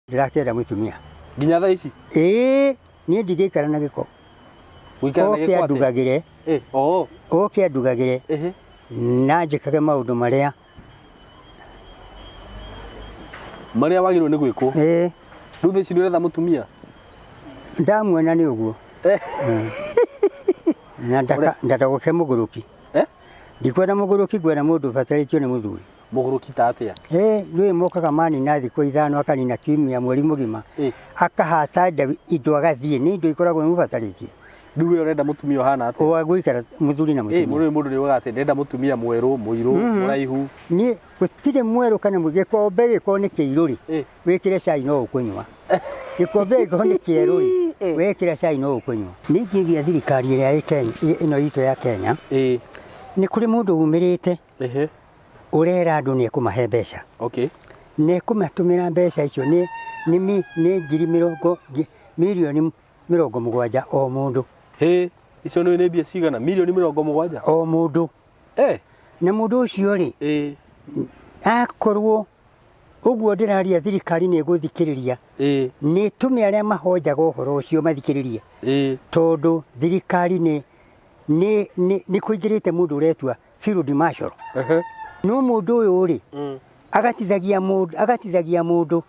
Ndirakera mutumia. Nginya thaa ici? Niĩ ndigĩikara na gĩko. Wĩikara na gĩko atĩ? Ndugagĩre. Oke ndugagĩre. Na njĩkage maũndũ marĩa wagĩrĩirwo nĩ gwĩkwo. Rĩu thaa ici nĩũretha mũtumia? Ndamuona nĩ ũguo. Na ndatagũke mũgũrũki. Ndikwenda mũgũrũki, ngwenda mũndũ ũbatarĩtio nĩ mũthuri. Mũgũrũki ta atĩa? Rĩu mokaga manina thikũ ithano, akanina kiumia, mweri mũgima, akahata indo agathiĩ. Nĩ indo ikoragwo imubatarĩtie. Rĩu we ũrenda mũtumia ũhana atĩa? Gũikara mũthuri na mũtumia. Mũndũ nĩugaga atĩ ndenda mũtumia mwerũ, mũirũ, mũraihu. Niĩ gũtirĩ mwerũ kana mũirũ. Gĩkombe gĩkorwo nĩ kĩirũ-rĩ, wĩkĩre cai no ũkũnyua. Gĩkombe gĩkorwo nĩ kĩerũ-rĩ, wĩkĩre cai no ũkũnyua. Nĩ ingĩgia thirikari ĩrĩa ĩno itũ ya Kenya, nĩ kũrĩ mũndũ umĩrĩte ũrera andũ nĩ ekũmahe mbeca. Nĩ ekũmatũmĩra mbeca icio nĩ mirioni 70 o mũndũ. Icio nĩ mbia cigana? Mirioni 70 o mũndũ. Na mũndũ ũcio-rĩ, akorwo ũguo ndĩraria thirikari nĩ ĩgũthikĩrĩria, nĩ tũme arĩa mahonjaga ũhoro ũcio mathikĩrĩrie, tondũ thirikari nĩ kũingĩrĩte mũndũ ũretua field marshal. No mũndũ ũyũ-rĩ, agatithagia mũndũ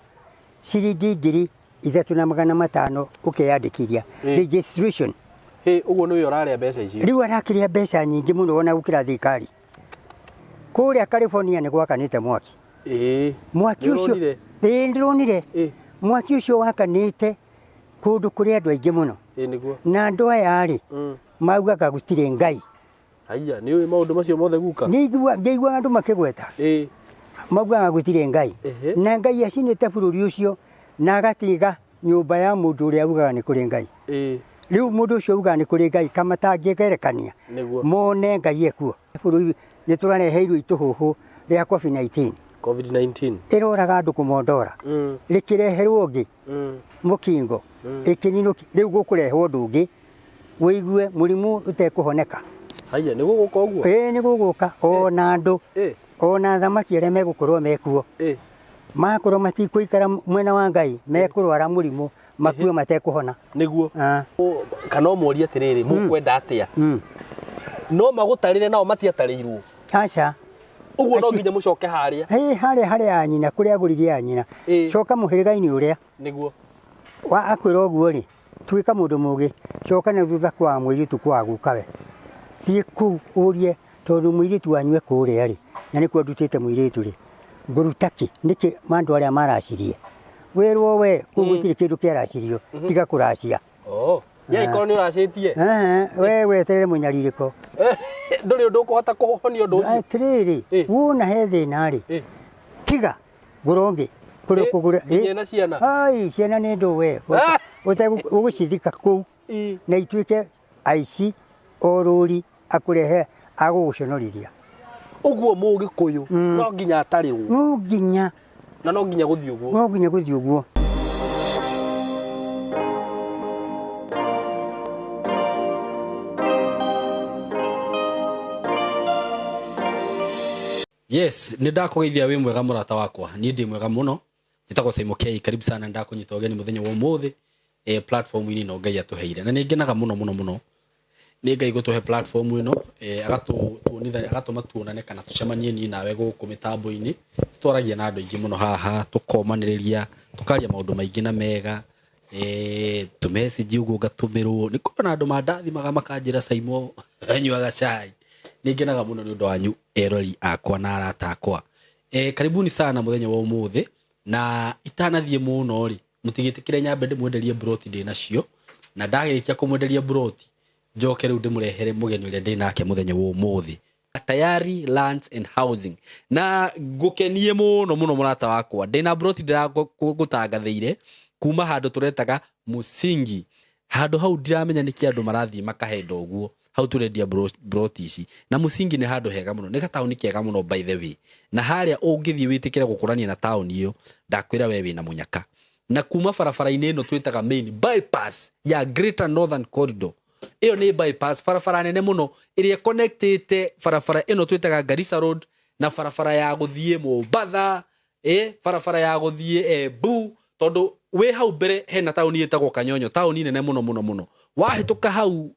ciringi 3,500 ũkeyandĩkithia registration. Ũguo nĩwe ũrarĩa mbeca icio? Rĩu arakĩrĩa mbeca nyingĩ mũno ona gũkĩra thirikari. Kũrĩa California nĩ gwakanĩte mwaki. Mwaki ũcio ndĩronire. Mwaki ũcio wakanĩte kũndũ kũrĩ andũ aingĩ mũno. Na andũ aya-rĩ, maugaga gũtirĩ Ngai. Haiya, nĩ maũndũ macio mothe guka? Ngĩigua andũ makĩgweta. Maugaga gũtirĩ Ngai. Na Ngai acinĩte bũrũri ũcio na agatiga nyũmba ya mũndũ ũrĩa ugaga nĩ kũrĩ Ngai. Rĩu mũndũ ũcio ugaga nĩ kũrĩ Ngai, kamatangĩgerekania mone Ngai ekuo. Bũrũri nĩ tũrareheirwo itũhũhũ rĩa COVID-19. Ĩroraga andũ kũmondora. Rĩkĩreherwo ũngĩ mũkingo, ĩkĩninũka. Rĩu gũkũrehwo ũndũ ũngĩ wĩigue mũrimũ ũtekũhoneka. Haiya, nĩ gũgũka ũguo? Nĩ gũgũka. Ona andũ, ona thamaki arĩa megũkorwo mekuo, makorwo matikũikara mwena wa Ngai, mekũrwara mũrimũ makue matekũhona. Nĩguo? Kana ũmorie atĩrĩrĩ, mũkwenda atĩa? No magũtarĩre nao matiatarĩirwo? Aca. Ũguo no nginya mũcoke harĩa? Harĩa ya nyina, kũrĩa agũrire ya nyina. Coka mũhĩrĩga-inĩ ũrĩa. Nĩguo? Akwĩra ũguo-rĩ, tuĩka mũndũ mũgĩ, coka na thutha kwa mũirĩtu kwa gukawe. Thiĩ kũu ũrie, tondũ mũirĩtu wanyu ekũrĩa-rĩ, na nĩkuo ndutĩte mũirĩtu-rĩ, ngũruta kĩ? Nĩkĩ andũ arĩa maracirie? Wĩrwo we, kũu gũtirĩ kĩndũ kĩaracirio, tiga kũracia. Ya ikorwo nĩ ũracĩtie? We weterere mũnyarirĩko. Ndũrĩ ũndũ ũkũhota kũhonia ũndũ ũcio? Atĩrĩrĩ, wona he thĩna-rĩ, tiga gũra ũngĩ. Nginya na ciana? Ciana nĩ ndũ we. Ũgũcithika kũu na ituĩke aici orũri akũrehe agũgũconorithia. Ũguo Mũgĩkũyũ no nginya atarĩrwo? No nginya. Na no nginya gũthiĩ ũguo? No nginya gũthiĩ ũguo. Yes, nĩ ndakũgeithia wĩ mwega mũrata wakwa. Niĩ ndĩ mwega mũno. Njĩtagwo Simon K. Karibu sana, ndakũnyita ũgeni mũthenya wa ũmũthĩ platform-inĩ ĩno Ngai atũheire. Na nĩ ngenaga mũno. Nĩ Ngai gũtũhe platform ĩno, agatũma tuonane kana tũcemanie niĩ nawe gũkũ mĩtambo-inĩ. Tũtwaragia na andũ aingĩ mũno haha, tũkomanĩrĩria, tũkaria maũndũ maingĩ na mega. Tũmessage ũguo ngatũmĩrwo. Nĩ kũrĩ na andũ mandathimaga makanjĩra Simon anyuaga cai. Nĩ ngenaga mũno nĩ ũndũ wanyu erori akwa na arata akwa. Karibuni sana mũthenya wa ũmũthĩ, na itanathiĩ mũno-rĩ, mũtigĩtĩkĩre nyambe ndĩmwenderie broti ndĩ nacio, na ndagĩrĩkia kũmwenderia broti njoke rĩu ndĩmũrehere mũgeni ũrĩa ndĩ nake mũthenya wa ũmũthĩ. Tayari Lands and Housing. Na ngũkenie mũno mũrata wakwa, ndĩna broti ndĩragũtangathĩire kuma handũ tũretaga Musingi. Handũ hau ndiramenya nĩkĩ andũ marathiĩ makahenda ũguo. Hau tũrendia broti ici. Na Musingi nĩ handũ hega mũno, nĩ gataũni kega mũno by the way. Na harĩa ũngĩthiĩ wĩtĩkĩre gũkũrania na taũni ĩyo, ndakwĩra we wĩna mũnyaka. Na kuma barabara-inĩ ĩno twĩtaga main bypass ya Greater Northern Corridor. Iyo nĩ bypass, barabara nene mũno ĩrĩa connectĩte barabara ĩno twĩtaga Garissa Road na barabara ya gũthiĩ Mombatha, barabara ya gũthiĩ Embu, tondu we hau mbere hena tauni itagwo Kanyonyo, tauni nene muno wahituka hau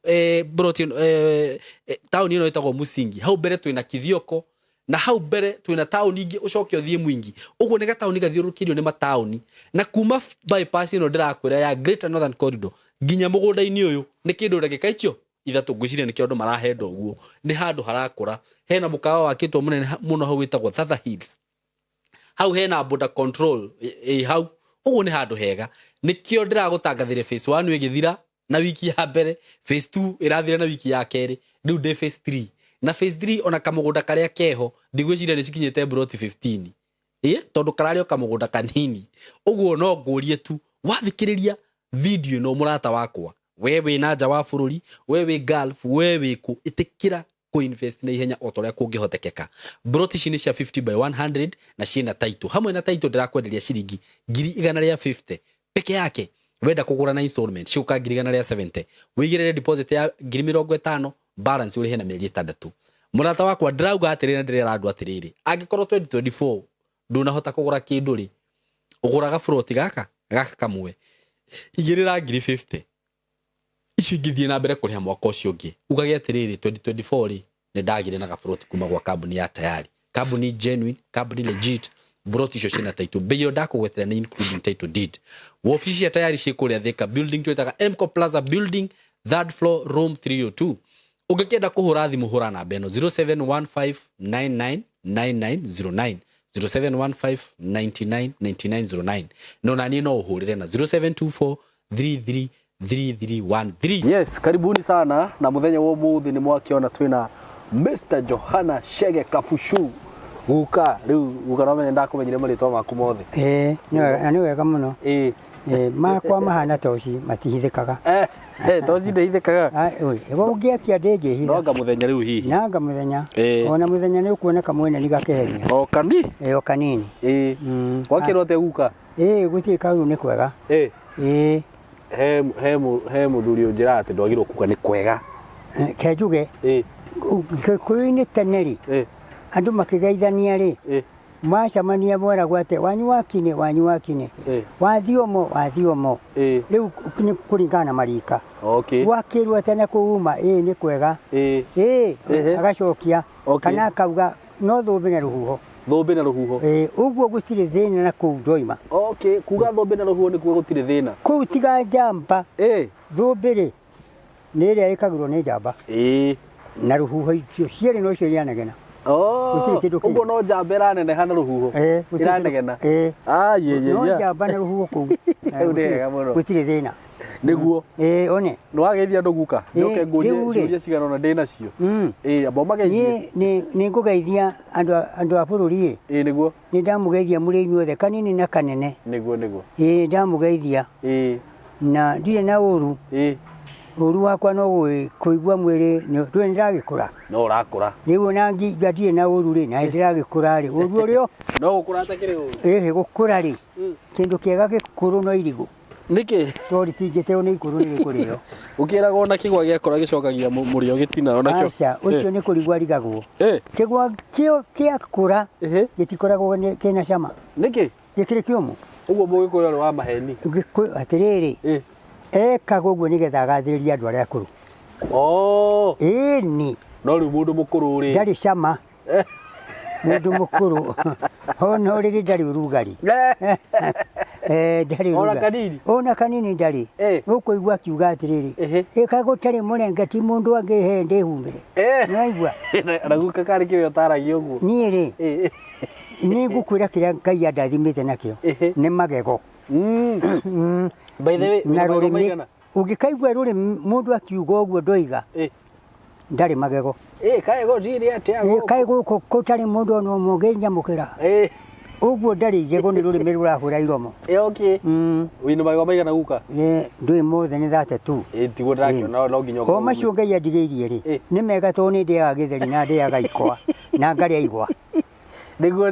tauni ino itagwo Musingi, hau mbere twina Kithioko, na hau mbere twina tauni ingi ucoke uthie Mwingi. Uguo ni gatauni gathiurukirio ni matauni, na kuma bypass ino ndirakwira ya Greater Northern Corridor nginya mugunda-ini uyu ni kindu ndagika icio ithatu ngwiciria ni kiondu marahenda uguo. Ni handu harakura, hena mukawa wakitwo munene muno hau witagwo Thatha Hills, hau hena border control hau. Uguo ni handu hega, nikio ndiragutangathire phase 1 igithira na wiki ya mbere, phase 2 irathira na wiki ya keri, riu ndi phase 3, na phase 3 ona kamugunda karia keho ndigwiciria ni cikinyete broti 15 tondu karario kamugunda kanini. Uguo no ngurie tu wathikiriria video no murata wakwa, wewe na nja wa bururi, wewe Gulf, wewe ku itikira kuinvest na ihenya otoria kungihotekeka. Broti ici ni cia 50 by 100 na ciina title, hamwe na title ndirakwenderia ciringi 150 peke yake. Wenda kugura na installment ciuka 170, wigirire deposit ya 50, balance uri hena mieri 6. Murata wakwa ndirauga atiriri na ndirira andu atiriri, angikorwo 2024 ndunahota kugura kindu ri uguraga froti gaka kamwe igirira 50 icio ingithie na mbere kuriha mwaka ucio ungi, ugagia atiriri 2024 ri ni ndagire na gafroti kuma gwa kambuni ya tayari, kambuni genuine, kambuni legit, broti icio cina title, beyo ndakugwetera na including title deed. Wofici ya tayari cikuria Thika building twetaga Mco Plaza building, 3rd floor, room 302. Ungekenda kuhura thimu hura na beno 0715999909, 0715999909, no nani no uhurire na 0724333313. Yes, karibuni sana na muthenya wa muthi ni mwakiona twina Mr. Johana Chege Kabushu guka riu guka no menya ndakumenyire maritwa maku mothe. Ni wega muno. Makwa mahana toci matihithikaga. Toci ndihithikaga. Ego ungiakia ndege hihi. Noga muthenya riu hihi. Naga muthenya. Ona muthenya ni ukuoneka mwene ni gakehenia. O kani? O kanini. Wakiro te guka. Guti karu ni kwega. He muthuri unjira ati ndwagirwo kuka ni kwega. Kejuge. Kuini teneri. Andu makigeithania ri. Macamania bora gwate wanyu wakine wathiomo riu ni kuringana marika. Wakirwa tena kuuma ni kwega agacokia kana akauga no thumbe na ruhuho uguo gutire thina na kuu ndoima. Kuga thumbe na ruhuho ni kuo gutire thina kuu tiga njamba thumbiri ni ria ikagirwo ni njamba na ruhuho icio ciere no cio rianegena. Ugo no njamba nene hana ruhuho iranegena. No njamba na ruhuho kuu gutire thina niguo one no ageithia andu guka njoke ngurie cigana na ndina cio abo mageithie ni ngugeithia andu a bururi niguo ni ndamugeithia muri inyuothe kanini na kanene niguo ndamugeithia na ndire na uru uru wakwa no kuigua mwiri ndwe ndiragikura no urakura riu nangi ngatire na uru ri na ndiragikura ri uru rio no gukura atakire uru gukura ri kindu kiega gikuru no irigu niki tori tingiteo ni ikuru ni kurio ukiraga ona kigwa giakora gicokagia murio gitina ona kio acha ucio ni kurigwa rigagwo kigwa kio kiakura gitikoragwo kena cama niki gikire kiomu uguo mugikuyo wa maheni atiriri ekaga uguo nigetha agathiriria andu aria akuru ni no riu mundu mukuru ri ndari cama mundu mukuru ona uriri ndari urugari ndari ona kanini ndari ukuigua kiuga atiriri ikagutari murengeti mundu angihe ndihumire naigua araguka kari kio taragi uguo niiri ni ngukwira kiria Ngai andathimite nakio ni magego. By the way na rurimi ugikaigua rurimi mundu akiuga uguo ndoiga ndari magego kaego jiri atia kaego kutari mundu ono mugenya mukira uguo ndari gego ni rurimi rurahura iromo wino magego maigana guka ndui mothe ni 32 tiguo ndakio no nginya o macio Ngai andigeirie ri ni mega to ni ndiaga githeri na ndiaga ikwa na ngaria igwa niguo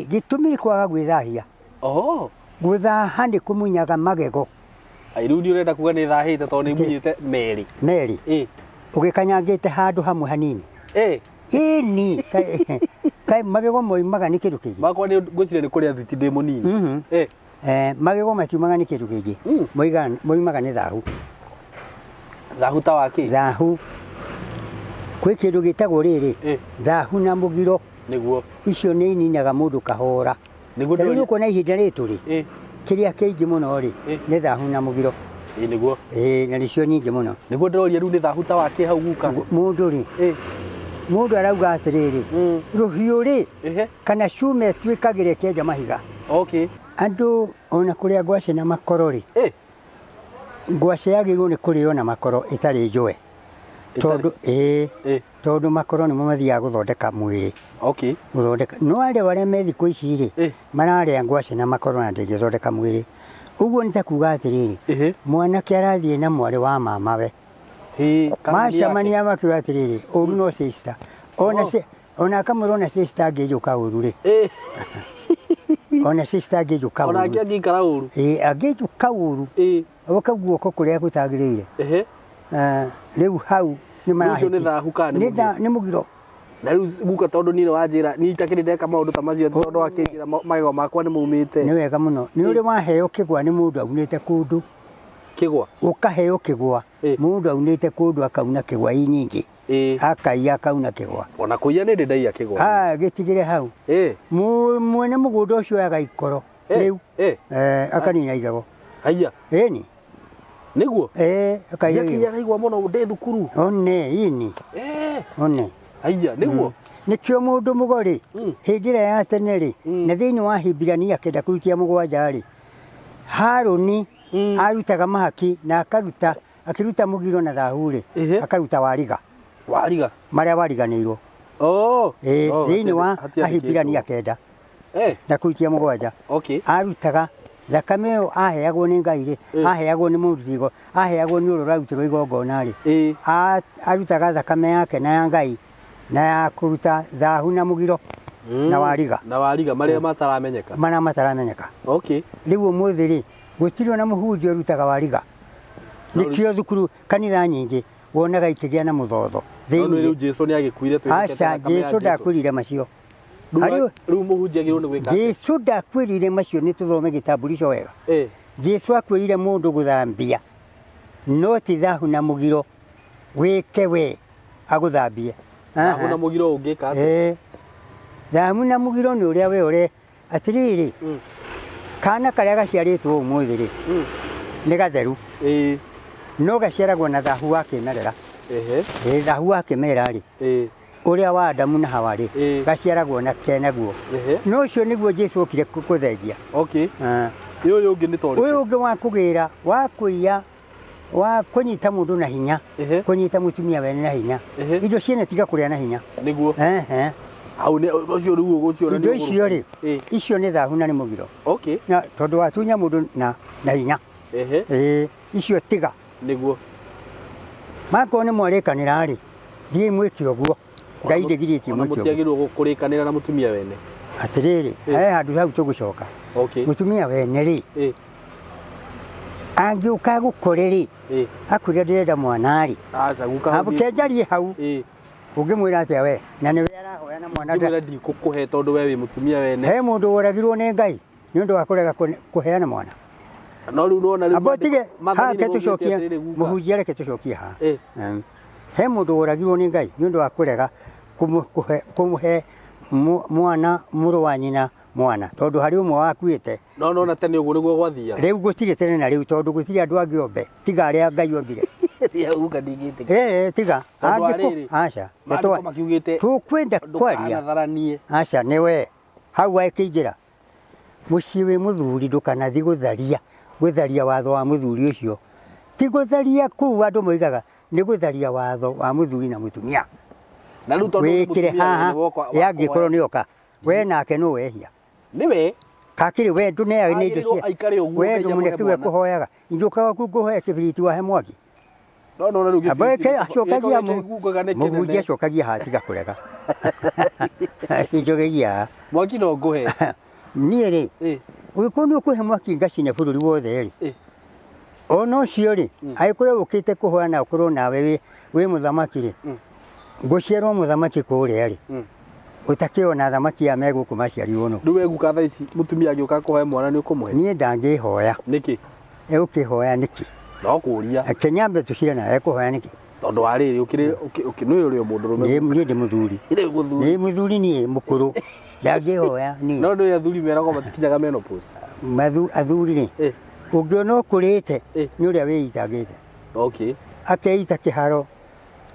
gitumi kwaga gwithahia gwithaha ndi kumunyaga magego riu ni urenda kuga ni thahite to ni munyite meri ugikanyangite handu hamwe hanini ni kai magego moimaga ni kindu kingi makwa ni ngwicire ni kuria thiti ndi munini magego matiumaga nĩ kĩndũ kĩngĩ moimaga nĩ thahu. Thahu ta waki? Thahu kwĩ kĩndũ gĩtagwo rĩrĩ thahu na mũgiro nĩguo icio nĩ ininaga mũndũ kahora. Rĩu nĩ ũkuona ihinda rĩtũ rĩ kĩrĩa kĩingĩ mũno rĩ nĩ thahu na mũgiro. Nĩguo na nĩcio nyingĩ mũno. Nĩguo ndĩroria rĩu nĩ thahu ta waki hau guka mũndũ rĩ mũndũ arauga atĩrĩrĩ rũhiũ rĩ kana cuma ĩtuĩkagĩra ĩkĩenja mahiga. Andũ ona kũrĩa ngwacĩ na makoro rĩ ngwacĩ yagĩrĩirwo nĩ kũrĩo na makoro ĩtarĩ njũe tondũ makoro nĩmo mathiaga gũthondeka mwĩrĩ. No arĩa me thikũ ici rĩ mararĩa ngwacĩ na makoro na ndĩngĩthondeka mwĩrĩ. Ũguo nĩ ta kuga atĩrĩrĩ mwanake arathiĩ na mwarĩ wa mamawe macamania makiuga atĩrĩrĩ ũru no sister ona akamwĩra ona sister angĩnjũka ũru rĩ ona sister angĩnjũka ũru ona angĩikara ũru angĩnjũka ũru ũka guoko kũrĩa gũtagĩrĩire rĩu hau nĩ marahĩtia nĩ mũgiro. Na rĩu guka tondũ niĩ wanjĩra niĩ itakĩrĩ ndeka maũndũ ta macio tondũ akĩnjĩra magego makwa nĩ maumĩte. Nĩ wega mũno nĩ ũrĩ waheo kĩgwa nĩ mũndũ aunĩte kũndũ kĩgwa ũkaheo kĩgwa mũndũ aunĩte kũndũ akauna kĩgwa nyingĩ akaiya akauna kĩgwa ona kũiya nĩ ndĩ ndaiya kĩgwa gĩtigĩre hau mwene mũgũnda ũcio oyaga ikoro rĩu akanina igego haiya ĩni nĩguo akaiya igwa mũno ndĩ thukuru ini one haiya nĩguo nĩkĩo mũndũ mũgori hĩndĩ ĩrĩa ya tene rĩ na thĩinĩ wa Hibirania kenda kũrutia mũgwanja rĩ Harũni arutaga mahaki na akĩruta mũgiro na thahu rĩ akaruta wariga marĩa wariganĩirwo thĩinĩ wa Hibirania kenda na kũrutia mũgwanja arutaga thakame ĩyo aheagwo nĩ Ngai rĩ aheagwo nĩ mũndũ aheagwo nĩ ũrĩa ũrarutirwo igongona rĩ arutaga thakame yake na ya Ngai na ya kũruta thahu na mũgiro na wariga marĩa mataramenyeka. Rĩu ũmũthĩ rĩ gũtirĩ na mũhunjia ũrutaga wariga. Nĩkĩo thukuru kanitha nyingĩ wonaga ikĩgĩa na mũthotho thĩinĩ. Jesũ nĩ agĩkuire aca Jesũ ndakwĩrire macio. Rĩu mũhunjia agĩrĩirwo nĩ gwĩka Jesũ ndakwĩrire macio nĩ tũthome gĩtamburisho wega. Jesũ akwĩrire mũndũ gũthambia no ti thahu na mũgiro wĩke we agũthambie. Thahu na mũgiro ũngĩka atĩa? Thahu na mũgiro nĩ ũrĩa we ũre atĩrĩrĩ kana karĩa gaciarĩtwo ũmũthĩ rĩ nĩ gatheru no gaciaragwo na thahu wa kĩmerera. Thahu wa kĩmerera rĩ ũrĩa wa Adamu na Hawa rĩ gaciaragwo na kenaguo no ũcio nĩguo Jesũ okire kũthengia. Ũyũ ũngĩ nĩ tondũ ũyũ ũngĩ wa kũgĩra wa kũiya wa kũnyita mũndũ na hinya kũnyita mũtumia wene na hinya indo ciene tiga kũrĩa na hinya nĩguo au nĩ ũcio rĩu ũgũcio indo icio rĩ icio nĩ thahu na nĩ mũgiro na tondũ watunya mũndũ na hinya icio tiga nĩguo makorwo nĩ mwarĩkanĩra rĩ thiĩ mwĩke ũguo Ngai ndĩgirĩtie mwĩke ũguo. Mũtiagĩrĩirwo kũrĩkanĩra na mũtumia wene atĩrĩrĩ he handũ hau tũgũcoka. Mũtumia wene rĩ angĩũka gũkore rĩ akwĩra ndĩrenda mwana rĩ abũkenjarie hau ũngĩmwĩra atĩa we na nĩwe arahoya na mwana ndikũkũhe tondũ we wĩ mũtumia wene. He mũndũ woragirwo nĩ Ngai nĩ ũndũ wa kũrega kũheana mwana. No rĩu nona rĩu abotige hake tũcokie mũhunjia reke tũcokie ha he mũndũ woragirwo nĩ Ngai nĩ ũndũ wa kũrega kũmũhe mwana mũrũ wa nyina mwana tondũ harĩ ũmwe wakuĩte. No na tene ũguo nĩguo gwathiia. Rĩu gũtirĩ tene na rĩu tondũ gũtirĩ andũ angĩ ombe tiga arĩa Ngai ombire. Tiga aca tũkwenda kwaria aca nĩwe hau akĩingĩra mũciĩ wĩ mũthuri ndũkanathiĩ gũtharia watho wa mũthuri ũcio ti gũtharia kũu andũ moigaga nĩ gũtharia watho wa mũthuri na mũtumia wĩkĩre haha yangĩkorwo nĩoka we nake no wehia nĩwe kakĩrĩ we ndũneaga nĩ indo cia we ndũmũnekiwe kũhoyaga injokaga kũhoya kĩbiriti wahe mwaki acokagia mũhunjia acokagia ha tiga kũrega icokagia mwaki no ngũhe niĩ rĩ ũgĩkorwo nĩ ũkũhe mwaki ngacine bũrũri wothe rĩ ona ũcio rĩ agĩkorwo ũkĩte kũhoya na ũkorwo nawe wĩ mũthamaki rĩ ngũciarwo mũthamaki kũrĩa rĩ utakiona thamaki ya meguku maciari uno Nduwe guka tha ici mutumia agioka kuhe mwana ni ukumwe. nie ndangihoya Niki? ukihoya niki No kuria. kenyambe tucire na ekuhoya niki Tondu ariri ukire nui uri mundurume. nie ndi muthuri ni muthuri nie mukuru ndangihoya ni No ndu athuri merago matikinyaga menopause. athuri ni ungiona ukurite ni uria wiitagite Okay. akeita kiharo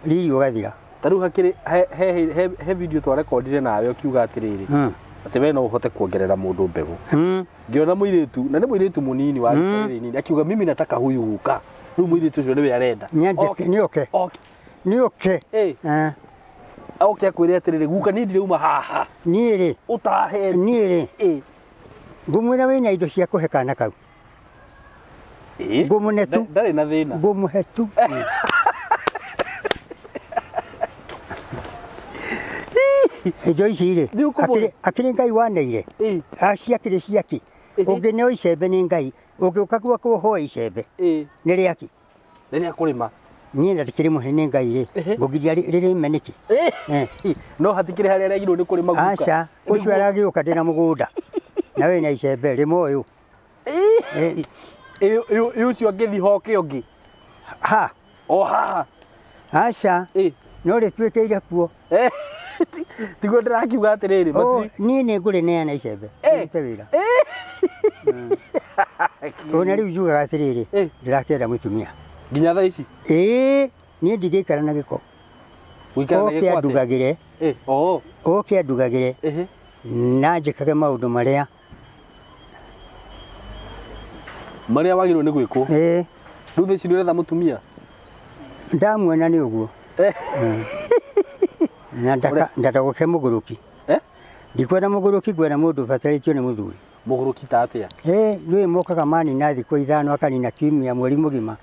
riri ugathira Taru hakiri he video twa recordire nawe ukiuga atiriri. Ati we no uhote kuongerera mundu mbegu. Ngiona muiritu na ni muiritu munini wa riri nini akiuga mimi nataka huyu guka. Huyu muiritu ucio niwe arenda. Ni okay. Ni okay. Okay akwire atiriri guka ni ndire uma haha. Ni ri Utahe. Ni ri ngumwira wina indo cia kuhe kana kau. Ngumune tu. Ndari na thina. Ngumuhe tu. Indo ici rĩ akĩrĩ Ngai waneire ciakĩrĩ ciaki ũngĩneo icembe nĩ Ngai ũngĩũka gwakwo hoe icembe nĩ rĩaki rĩrĩa kũrĩma niĩ ndatikĩrĩ mũhe nĩ Ngai rĩ ngũgiria rĩrĩme nĩkĩ no hatikĩrĩ harĩa rĩagĩrĩirwo nĩ kũrĩma guka aca ũcio aragĩũka ndĩna mũgũnda na wĩna icembe rĩma ũyũ ũcio angĩthi hoke ũngĩ ha o haha aca no rĩtuĩkĩire kuo tiguo ndĩrakiuga atĩrĩrĩ niĩ nĩ ngũrĩneana icembe rute wĩra ona rĩu njugaga atĩrĩrĩ ndĩrakĩenda mũtumia nginya thaa ici niĩ ndigĩikara na gĩko oke andugagĩre oke andugagĩre na njĩkage maũndũ marĩa wagĩrĩirwo nĩ gwĩkwo rĩu thaa ici nĩ ũretha mũtumia ndamuona nĩ ũguo na ndagũke mũgũrũki ndikwenda mũgũrũki ngwenda mũndũ ũbatarĩtio nĩ mũthuri mũgũrũki ta atĩa nĩwe mokaga manina thikũ ithano akanina kiumia mweri mũgima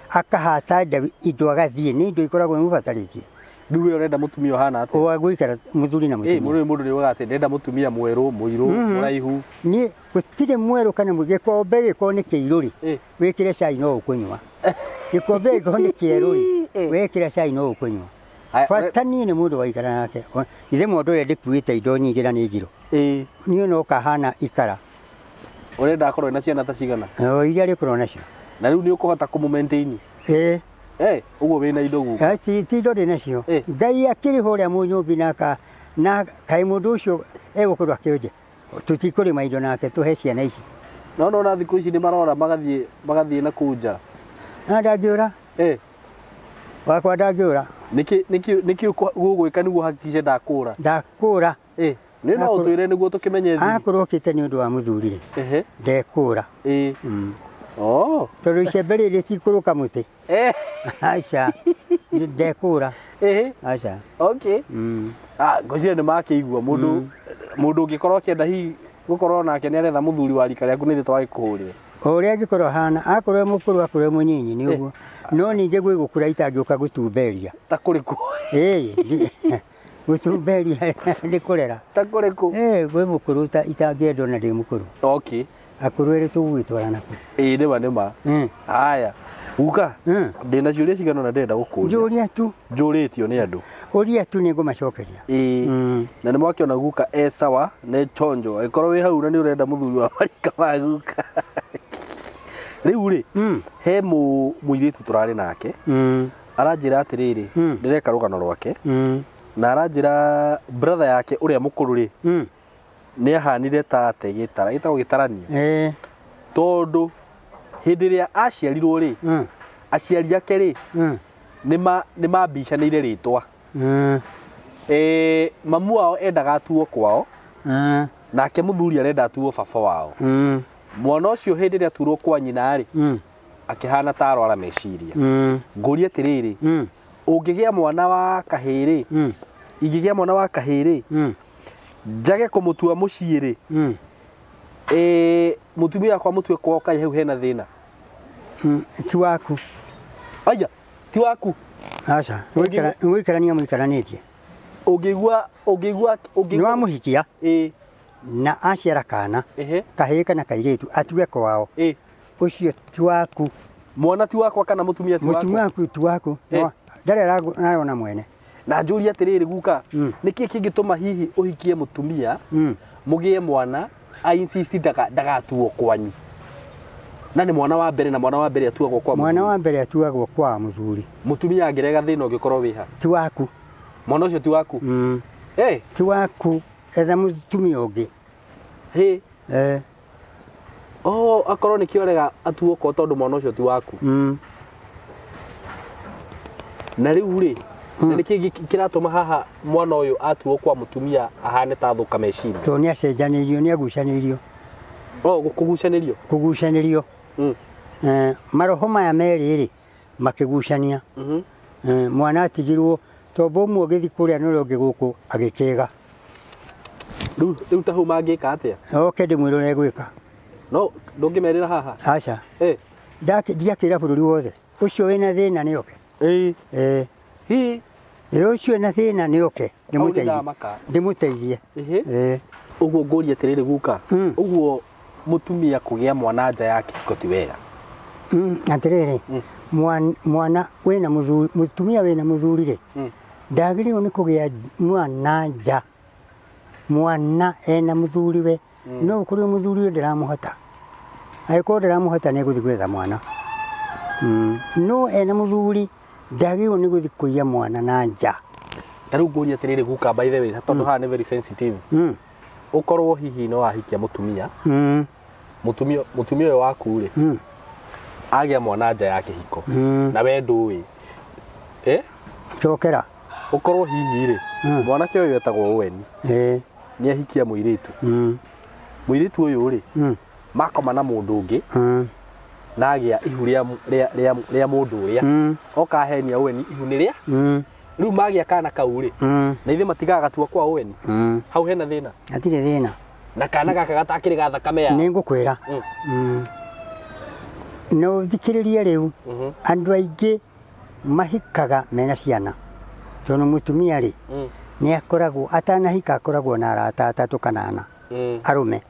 akahata indo agathiĩ nĩ indo ikoragwo mũbatarĩtie rĩu we ũrenda mũtumia ũhana atĩa gũikara mũthuri na mũtumia mũndũ nĩugaga atĩ ndenda mũtumia mwerũ mũirũ mũraihu niĩ gũtirĩ mwerũ kana gĩkombe gĩkorwo nĩ kĩirũ rĩ wĩkĩre cai no ũkũnyua gĩkombe gĩkorwo nĩ kĩerũ rĩ wĩkĩre cai no ũkũnyua bata niĩ nĩ mũndũ waikara nake ithe mũndũ ũrĩa ndĩkuĩte indo nyingĩ na nĩ njirũ niĩ no kahana ikara ũrenda akorwo na ciana ta cigana iria rĩkorwo nacio na rĩu nĩ ũkũhota kũmũmaintaini ũguo wĩna indo guka ti indo ndĩ nacio Ngai akĩrĩ ũrĩa mũnyũmbi na kaĩ mũndũ ũcio egũkorwo akĩonje tũtikũrĩma indo nake tũhe ciana ici no na thikũ ici nĩ marora magathiĩ na kũu nja na ndangĩũra wakwa ndangĩũra nĩkĩ ũgwĩka nĩguo hakikice ndakũra nĩ no ũtwĩre nĩguo tũkĩmenye akorwo ũkĩte nĩ ũndũ wa mũthuri rĩ ndekũra tondũ icembe rĩrĩ tikũrũka mũtĩ aca ndekũra aca ngwĩciria nĩ makĩigua mũndũ ũngĩkorwo akĩenda hihi gũkorwo nake nĩ aretha mũthuri wa rika rĩaku nĩ thĩ twagĩkũhũrĩra ũrĩa angĩkorwo hana akorwo e mũkũrũ akorwo e mũnyinyi nĩ ũguo no ningĩ gwĩ gũkũra itangĩũka gũtumberia ta kũrĩkũ gũtumberia nĩ kũrera ta kũrĩkũ gwĩ mũkũrũ itangĩendwo na ndĩ mũkũrũ akũrũ erĩ tũgũgĩtwara naku nĩma haya guka ndĩna ciũria cigana na ndĩrenda gũkũria njũria tu njũrĩtio nĩ andũ ũria tu nĩ ngũmacokeria na nĩ mwakĩona guka sawa nĩ chonjo angĩkorwo wĩ hau na nĩ ũrenda mũthuri wa marika ma guka rĩu rĩ he mũirĩtu tũrarĩ nake aranjĩra atĩrĩrĩ ndĩreka rũgano rwake na aranjĩra brother yake ũrĩa mũkũrũ rĩ nĩ ahanire ta gĩtagwo gĩtaranio tondũ hĩndĩ ĩrĩa aciarirwo rĩ aciari ake rĩ nĩ mambicanĩire rĩtwa mamu wao endaga atuo kwao nake mũthuri arenda atuo baba wao mwana ũcio hĩndĩ ĩrĩa aturwo kwa nyina rĩ akĩhana ta arwara meciria ngũria atĩrĩrĩ ũngĩgĩa mwana wa kahĩĩ rĩ ingĩgĩa mwana wa kahĩĩ rĩ njage kũmũtua mũciĩ rĩ mũtumia wakwa mũtue kwao kaĩ hau hena thĩna ti waku aya ti waku aca gwĩkarania mũikaranĩtie ũngĩigua nĩ wamũhikia na aciara kana kahĩĩ kana kairĩtu atue kwao ũcio ti waku mwana ti wakwa kana mũtumia ti wakwa mũtumia waku ti waku ndarĩ ararona mwene na njũria atiriri guka niki kingituma hihi uhikie mutumia mugie mwana ainsist ndagatuo kwanyu na ni mwana wa mbere na mwana wa mbere atuagwo kwa mwana wa mbere atuagwo kwa muthuri mutumia angirega thina ungikorwo wiha ti waku mwana ucio ti waku ti waku etha mutumia ungi akorwo ni kiorega atuo ko tondu mwana ucio ti waku na riu ri niki kiratuma haha mwana uyu atuo kwa mutumia ahane ta thuka meciria to ni acenjanirio ni agucanirio kugucanirio maroho maya meri ri makigucania mwana atigirwo to bomu agithi kuria no roge guku agikega riu ta hu mangika atia ndi mwirore gwika no ndungimerira haha acha ndiakira bururi wothe ucio wina thina ni oke ucio na thina ni oke ndimuteithie uguo ngũria atiriri guka uguo mutumia kugia mwana nja yake koti wega atiriri mwana wina muthuri mutumia wina muthuri ri ndagiriwo ni kugia mwana nja mwana ena muthuri we no kuri muthuri we ndiramuhota aiko ndiramuhota ni guthi gwetha mwana no ena muthuri ndagiriwo ni guthi kuia mwana na nja taru ngũria atiriri guka by the way tondu haha ni very sensitive ukorwo hihi no wahikia mutumia mutumia uyu waku ri agia mwana nja yake hiko na we ndui chokera ukorwo hihi ri mwanake uyu etagwo Owen ni ahikia muiritu muiritu uyu ri makoma na mundu ungi na agia ihu ria mundu uria oka henia Owen ihu ni ria riu magia kana kau ri na ithe matigaga gatua kwa Owen hau hena thina atire thina na kana gaka gatakiri ga thakame ya ni ngukwira no thikiririe riu andu aingi mahikaga mena ciana tono mutumia ri ni akoragwo atanahika akoragwo na arata atatu kana ana arume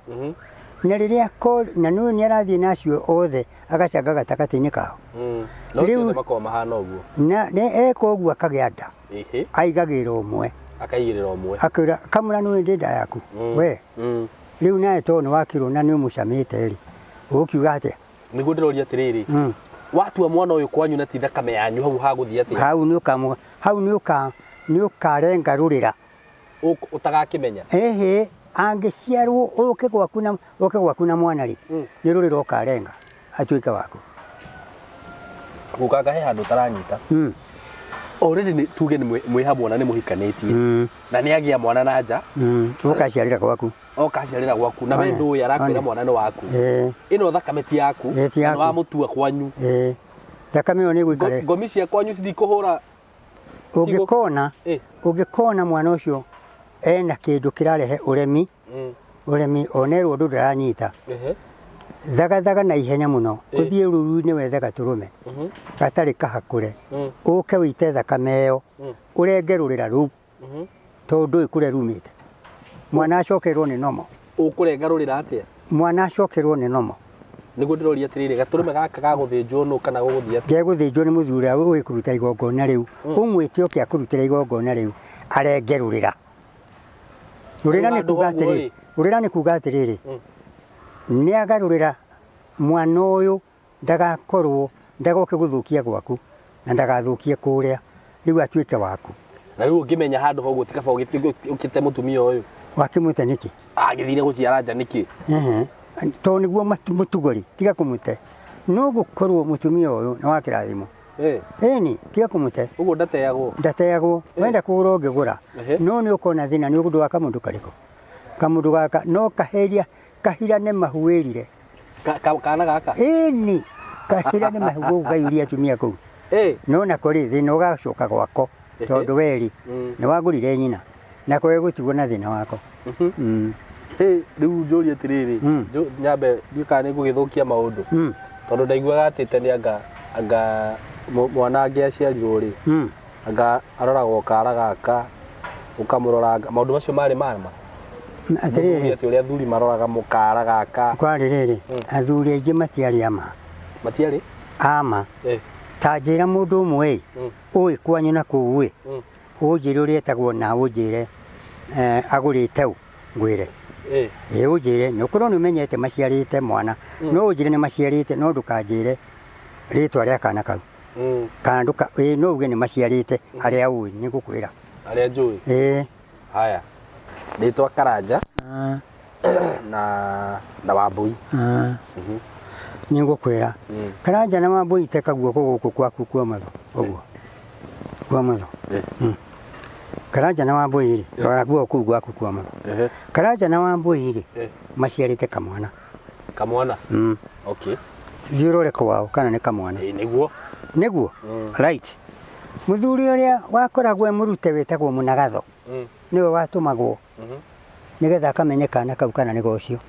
na riria na no ni arathie nacio othe agacanga gatakati-ini kao riu makoma mahana uguo na eko uguo akagia nda aigagira umwe akaigirira umwe akira kamura no ndi nda yaku we riu nae to ni wakirwo na ni umucamite ri ukiuga atia niguo ndiroria atiriri watua mwana uyu kwanyu na ti thakame yanyu hau haguthia atia hau ni ukarenga rurira utagakimenya angiciarwo uke gwaku na mwana ri ni rurira ukarenga atuike waku gukaga he handu taranyita already ni tuge ni mwihamwo na ni muhikanitie na ni agia mwana na nja ukaciarira gwaku okaciarira gwaku na we ndu arakwira mwana no waku ino thakame ti yaku no amutua kwanyu thakame yo ni gwikare ngomi cia kwanyu cithikuhura ungikona mwana ucio ena kindu kirarehe uremi onerwo ndu ndaranyita thagathaga na ihenya muno uthie ruru-ini wethe gaturume gatari kahakure uke wite thakame iyo urengerurira ru tondu ikure rumite mwana acokerwo ni nomo ukurengarurira atia mwana acokerwo ni nomo niguo ndiroria atiriri gaturume gaka gaguthinjwo no kana guguthia geguthinjwo ni muthuri uyu kuruta igongona riu umwite oke akurutira igongona riu arengerurira urira ni kuga atiriri ni agarurira mwana uyu ndagoke guthukia gwaku na ndagathukie kuria riu atuike waku na riu ngimenya handu ho gutikaba ukite mutumia uyu wakimute niki agithire guciara nja niki to niguo mutugori tiga kumute no gukorwo mutumia uyu ni wa kirathimo ni tiga kumute uguo ndateagwo wenda kugura ngigura no ni ukona thina ni ugundu wa kamundu kariko kamundu gaka no kaheria kahirane mahuirire kana gaka ni kahirane mahugo gayuria tumia kuu no na kuri thina ugacoka gwako tondu weri ni wagurire nyina na kwe gutigwo na thina wako riu njuria atiriri nyambe ndiuka ni gugithukia maundu tondu ndaiguaga atite ni anga mwana angiaciarirwo ri anga aroragwo kara gaka ukamuroranga maundu macio mari marima atiriri ati uria athuri maroraga mukara gaka kwari riri athuri aingi matiari ama ta njira mundu umwe ui kwanyu na kuu ũnjĩre ũrĩa etagwo na ũnjĩre agũrĩte ũ ngwĩre ũnjĩre nĩ ũkorwo nĩ ũmenyete maciarĩte mwana no ũnjĩre nĩ maciarĩte no ndũkanjĩre rĩtwa rĩa kana kau kana no uge nĩ maciarĩte arĩa ũĩ nĩ ngũkwĩra arĩa njũĩ haya rĩtwa Karanja na Wambui nĩ ngũkwĩra Karanja na Wambui teka guoko gũkũ kwaku kwa matho ũguo kwa matho Karanja na Wambui rĩ rora guoko kũu gwaku kwa matho Karanja na Wambui rĩ maciarĩte kamwana okay thiũrũre kwao kana nĩ kamwana nĩguo right mũthuri ũrĩa wakoragwo mũrute wĩtagwo Mũnagatho nĩwe watũmagwo nĩgetha akamenye kana kau kana nĩ gocio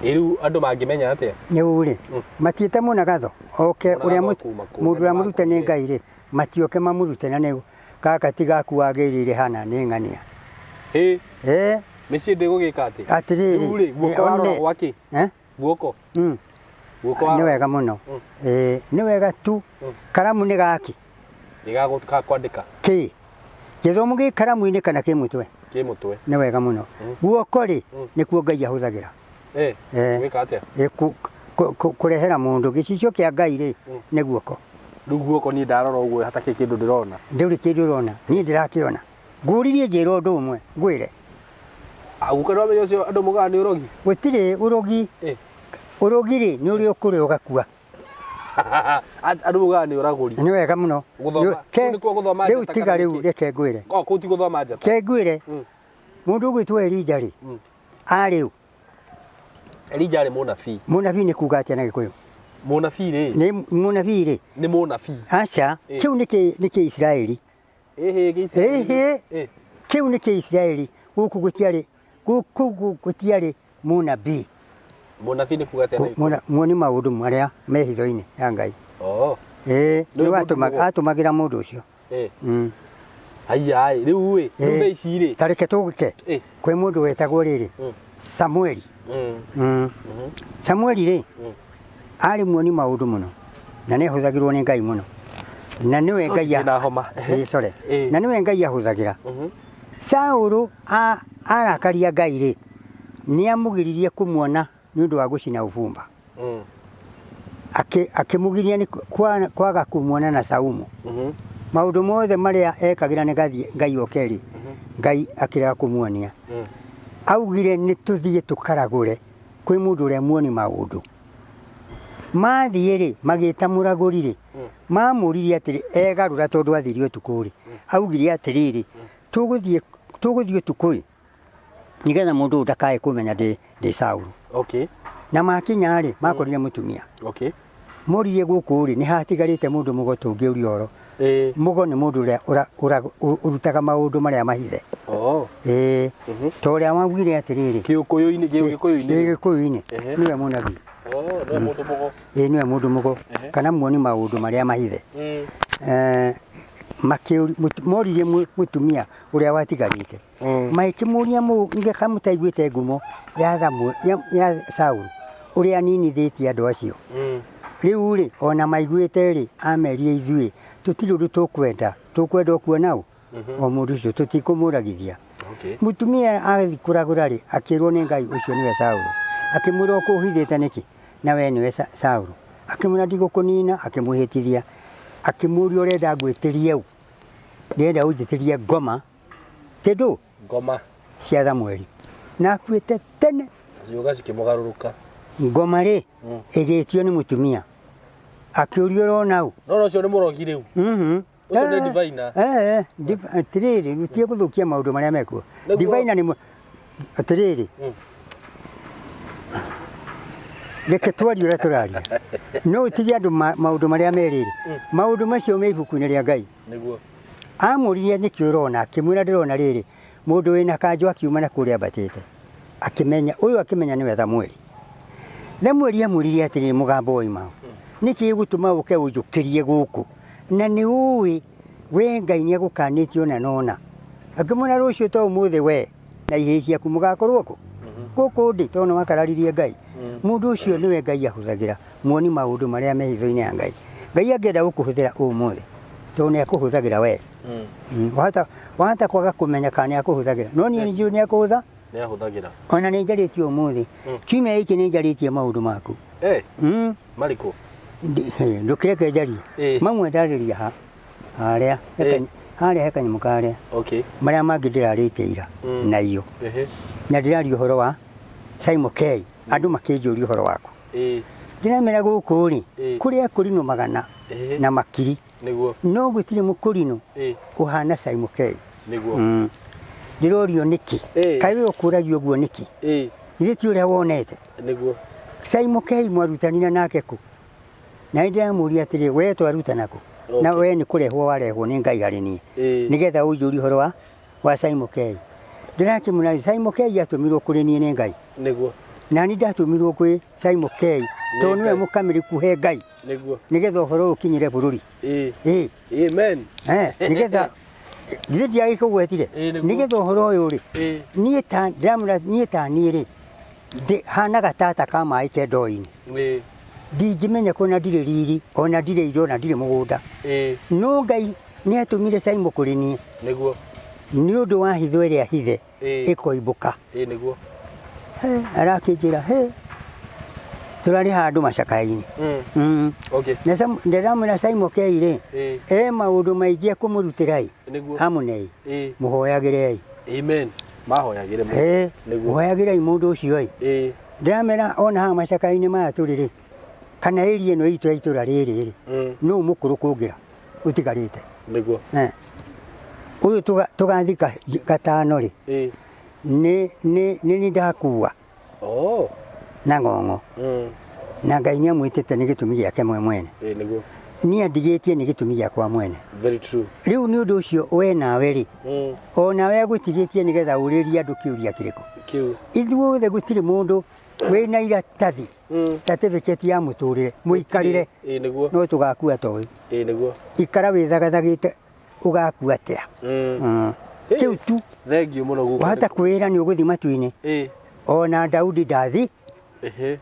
rĩu andũ mangĩmenya atĩa rĩu rĩ matiĩte Mũnagatho oke ũrĩa mũndũ ũrĩa mũrute nĩ Ngai rĩ matioke mamũrute na nĩ gaka ti gaku wagĩrĩire hana nĩ ng'ania mĩciĩ ndĩgũgĩka atĩ atĩrĩrĩ guoko warora gwakĩ guoko nĩ wega mũno nĩ wega tu karamu nĩ gaki kwandĩka kĩ gĩthomo gĩ karamu-inĩ kana kĩ mũtwe nĩ wega mũno guoko rĩ nĩkuo Ngai ahũthagĩra kũrehera mũndũ gĩcicio kĩa Ngai rĩ nĩ guoko rĩu guoko niĩ ndarora ũguo hatakĩ kĩndũ ndĩrona ndĩrĩ kĩndũ ũrona niĩ ndĩrakĩona ngũririe njĩra ũndũ ũmwe ngwĩre gũkorwo wamenya ũcio andũ mugaga nĩ ũrogi gũtirĩ ũrogi ũrogi rĩ nĩ ũrĩa ũkũrĩa ũgakua andũ mugaga nĩ ũragũri nĩ wega mũno rĩu tiga rĩu reke ngwĩre kũu ti gũthoma njata ke ngwĩre mũndũ ũgwĩtwo Elija rĩ arĩ Elija arĩ mũnabii nĩ kuga atĩa na Gĩkũyũ mũnabii rĩ nĩ mũnabii aca kĩu nĩ kĩ Isiraeli kĩu nĩ kĩ Isiraeli gũkũ gũtiarĩ mũnabii nĩ kuga atĩa muoni maũndũ marĩa me hitho-inĩ ya Ngai nĩ atũmagĩra mũndũ ũcio rĩu thaa ici rĩ tareke tũgĩke kwĩ mũndũ wetagwo rĩrĩ Samueli rĩ arĩ muoni maũndũ mũno na nĩ ahũthagĩrwo nĩ Ngai mũno na nĩwe Ngai ahũthagĩra Saũlũ arakaria Ngai rĩ nĩ amũgiririe kũmuona nĩ ũndũ wa gũcina ũbumba akĩmũgiria nĩ kwaga kũmuona na Saumu maũndũ mothe marĩa ekagĩra nĩ gathiĩ Ngai okerĩ Ngai akĩrega kũmuonia augire nĩ tũthiĩ tũkaragũre kwĩ mũndũ ũrĩa muoni maũndũ mathiĩ rĩ magĩta mũragũri rĩ mamũririe atĩrĩ egarũra tondũ athirio ũtukũ rĩ augire atĩrĩrĩ tũgũthiĩ ũtukũ nĩgetha mũndũ ũyũ ndakae kũmenya ndĩ Saũlũ na makinya rĩ makorire mũtumia moririe gũkũ rĩ nĩ hatigarĩte mũndũ mũgo tũngĩũria ũhoro mũgo nĩ mũndũ ũrĩa ũrutaga maũndũ marĩa mahithe ta ũrĩa wagwire atĩrĩrĩ Gĩkũyũ-inĩ nĩwe mũnabii nĩwe mũndũ mũgo kana muoni maũndũ marĩa mahithe moririe mũtumia ũrĩa watigarĩte makĩmũria nĩgetha mũtaiguĩte ngumo ya Saũlũ ũrĩa aninithĩtie andũ acio rĩu rĩ ona maiguĩte rĩ amerie ithuĩ tũtirĩ ũndũ tũkwenda kuona o mũndũ ũcio tũtikũmũragithia mũtumia agathiĩ kũragũra rĩ akĩrwo nĩ Ngai ũcio nĩwe Saũlũ akĩmwĩra ũkũhithĩte nĩkĩ na we nĩwe Saũlũ akĩmwĩra ndigũkũnina akĩmũhĩtithia akĩmũria ũrenda ngwĩtĩrie ũ ndĩrenda ũnjĩtĩrie ngoma cia Thamweli na akuĩte tene ngoma rĩ ĩgĩtio nĩ mũtumia akĩũrio ũrona ũ ũcio nĩ mũrogi rĩu ũcio nĩ Divaina atĩrĩrĩ rutie gũthũkia maũndũ marĩa mekuo Divaina nĩ atĩrĩrĩ reke twarie ũrĩa tũraria no ũtige andũ maũndũ marĩa merĩrĩ maũndũ macio me ibuku-inĩ rĩa Ngai amũririe nĩkĩ ũrona akĩmwĩra ndĩrona rĩrĩ mũndũ wĩna kanjũ akiuma na kũrĩa ambatĩte akĩmenya nĩwe Thamweli amwĩrire atĩrĩrĩ mũgambo woima nĩkĩ gũtũma ũke ũnjũkĩrie gũkũ na nĩ ũĩ we Ngai nĩ agũkanĩtie ona nona akĩmwĩra rũciũ to ũmũthĩ we na ihĩĩ ciaku mũgakorwo gũkũ ndĩ tondũ nĩ wakararirie Ngai mũndũ ũcio nĩwe Ngai ahũthagĩra muoni maũndũ marĩa me hitho-inĩ ya Ngai Ngai angĩenda gũkũhũthĩra ũmũthĩ to ne akuhuthagira we wahata kwaga kumenya kana akuhuthagira no ni njui ni akuhutha ni ahuthagira ona ni njaritie umuthi kiumia iki ni njaritie maundu maku mariko ndukireke njari mamwe ndariria haria haria hekanyamu karia maria mangi ndirarite ira naio na ndiraria uhoro wa Simon K andu makinjuria uhoro waku ndiramera guku ri kuria kurino magana na makiri niguo no gutire mukurino uhana Simon K niguo ndirorio niki kai we ukuragio guo niki ithe ti uria wonete niguo Simon K mwarutanina nake ku na ndiramuria atiri we twarutana ku na we ni kurehwo warehwo ni Ngai hari ni nigetha ujuri horo wa Simon K ndirakimuna Simon K atumirwo kuri ni Ngai niguo na ni ndatumirwo kwi Simon K to niwe mukamiri kuhe Ngai niguo nigetha uhoro ukinyire bururi amen nigetha ndi agikugwetire nigetha uhoro uyu ri nie ta ndamura nie ta ni ri hanaga tata kama ike ndoini ndingimenya kuna ndire riri ona ndire iro na ndire mugunda no Ngai ni atumire Simon kuri ni niguo ni undu wa hitho iria hithe ikoibuka niguo arakijira turari handu macakaini na ndiramwira Simon K ri maundu maingi akumurutirai amunei muhoyagirei amen mahoyagire muhoyagirei mundu ucio ndiramera ona ha macakaini maya turiri kana iri eno itu itura riri no mukuru kugira utigarite niguo uyu tugathika gatano ri ni ndakuwa na ngongo na Ngai ni amwitete ni gitumi giake mwene niguo ni andigitie ni gitumi giakwa mwene very true riu ni undu ucio we nawe ri ona we gutigitie ni getha uriria andu kiuria kiriko kiu ithuothe gutire mundu we na iratathi certificate ya muturire muikarire niguo no tugakua toy niguo ikara withagathagite ugakua atia kiu tu thengiu muno guku wahata kwira ni uguthi matuini ona Daudi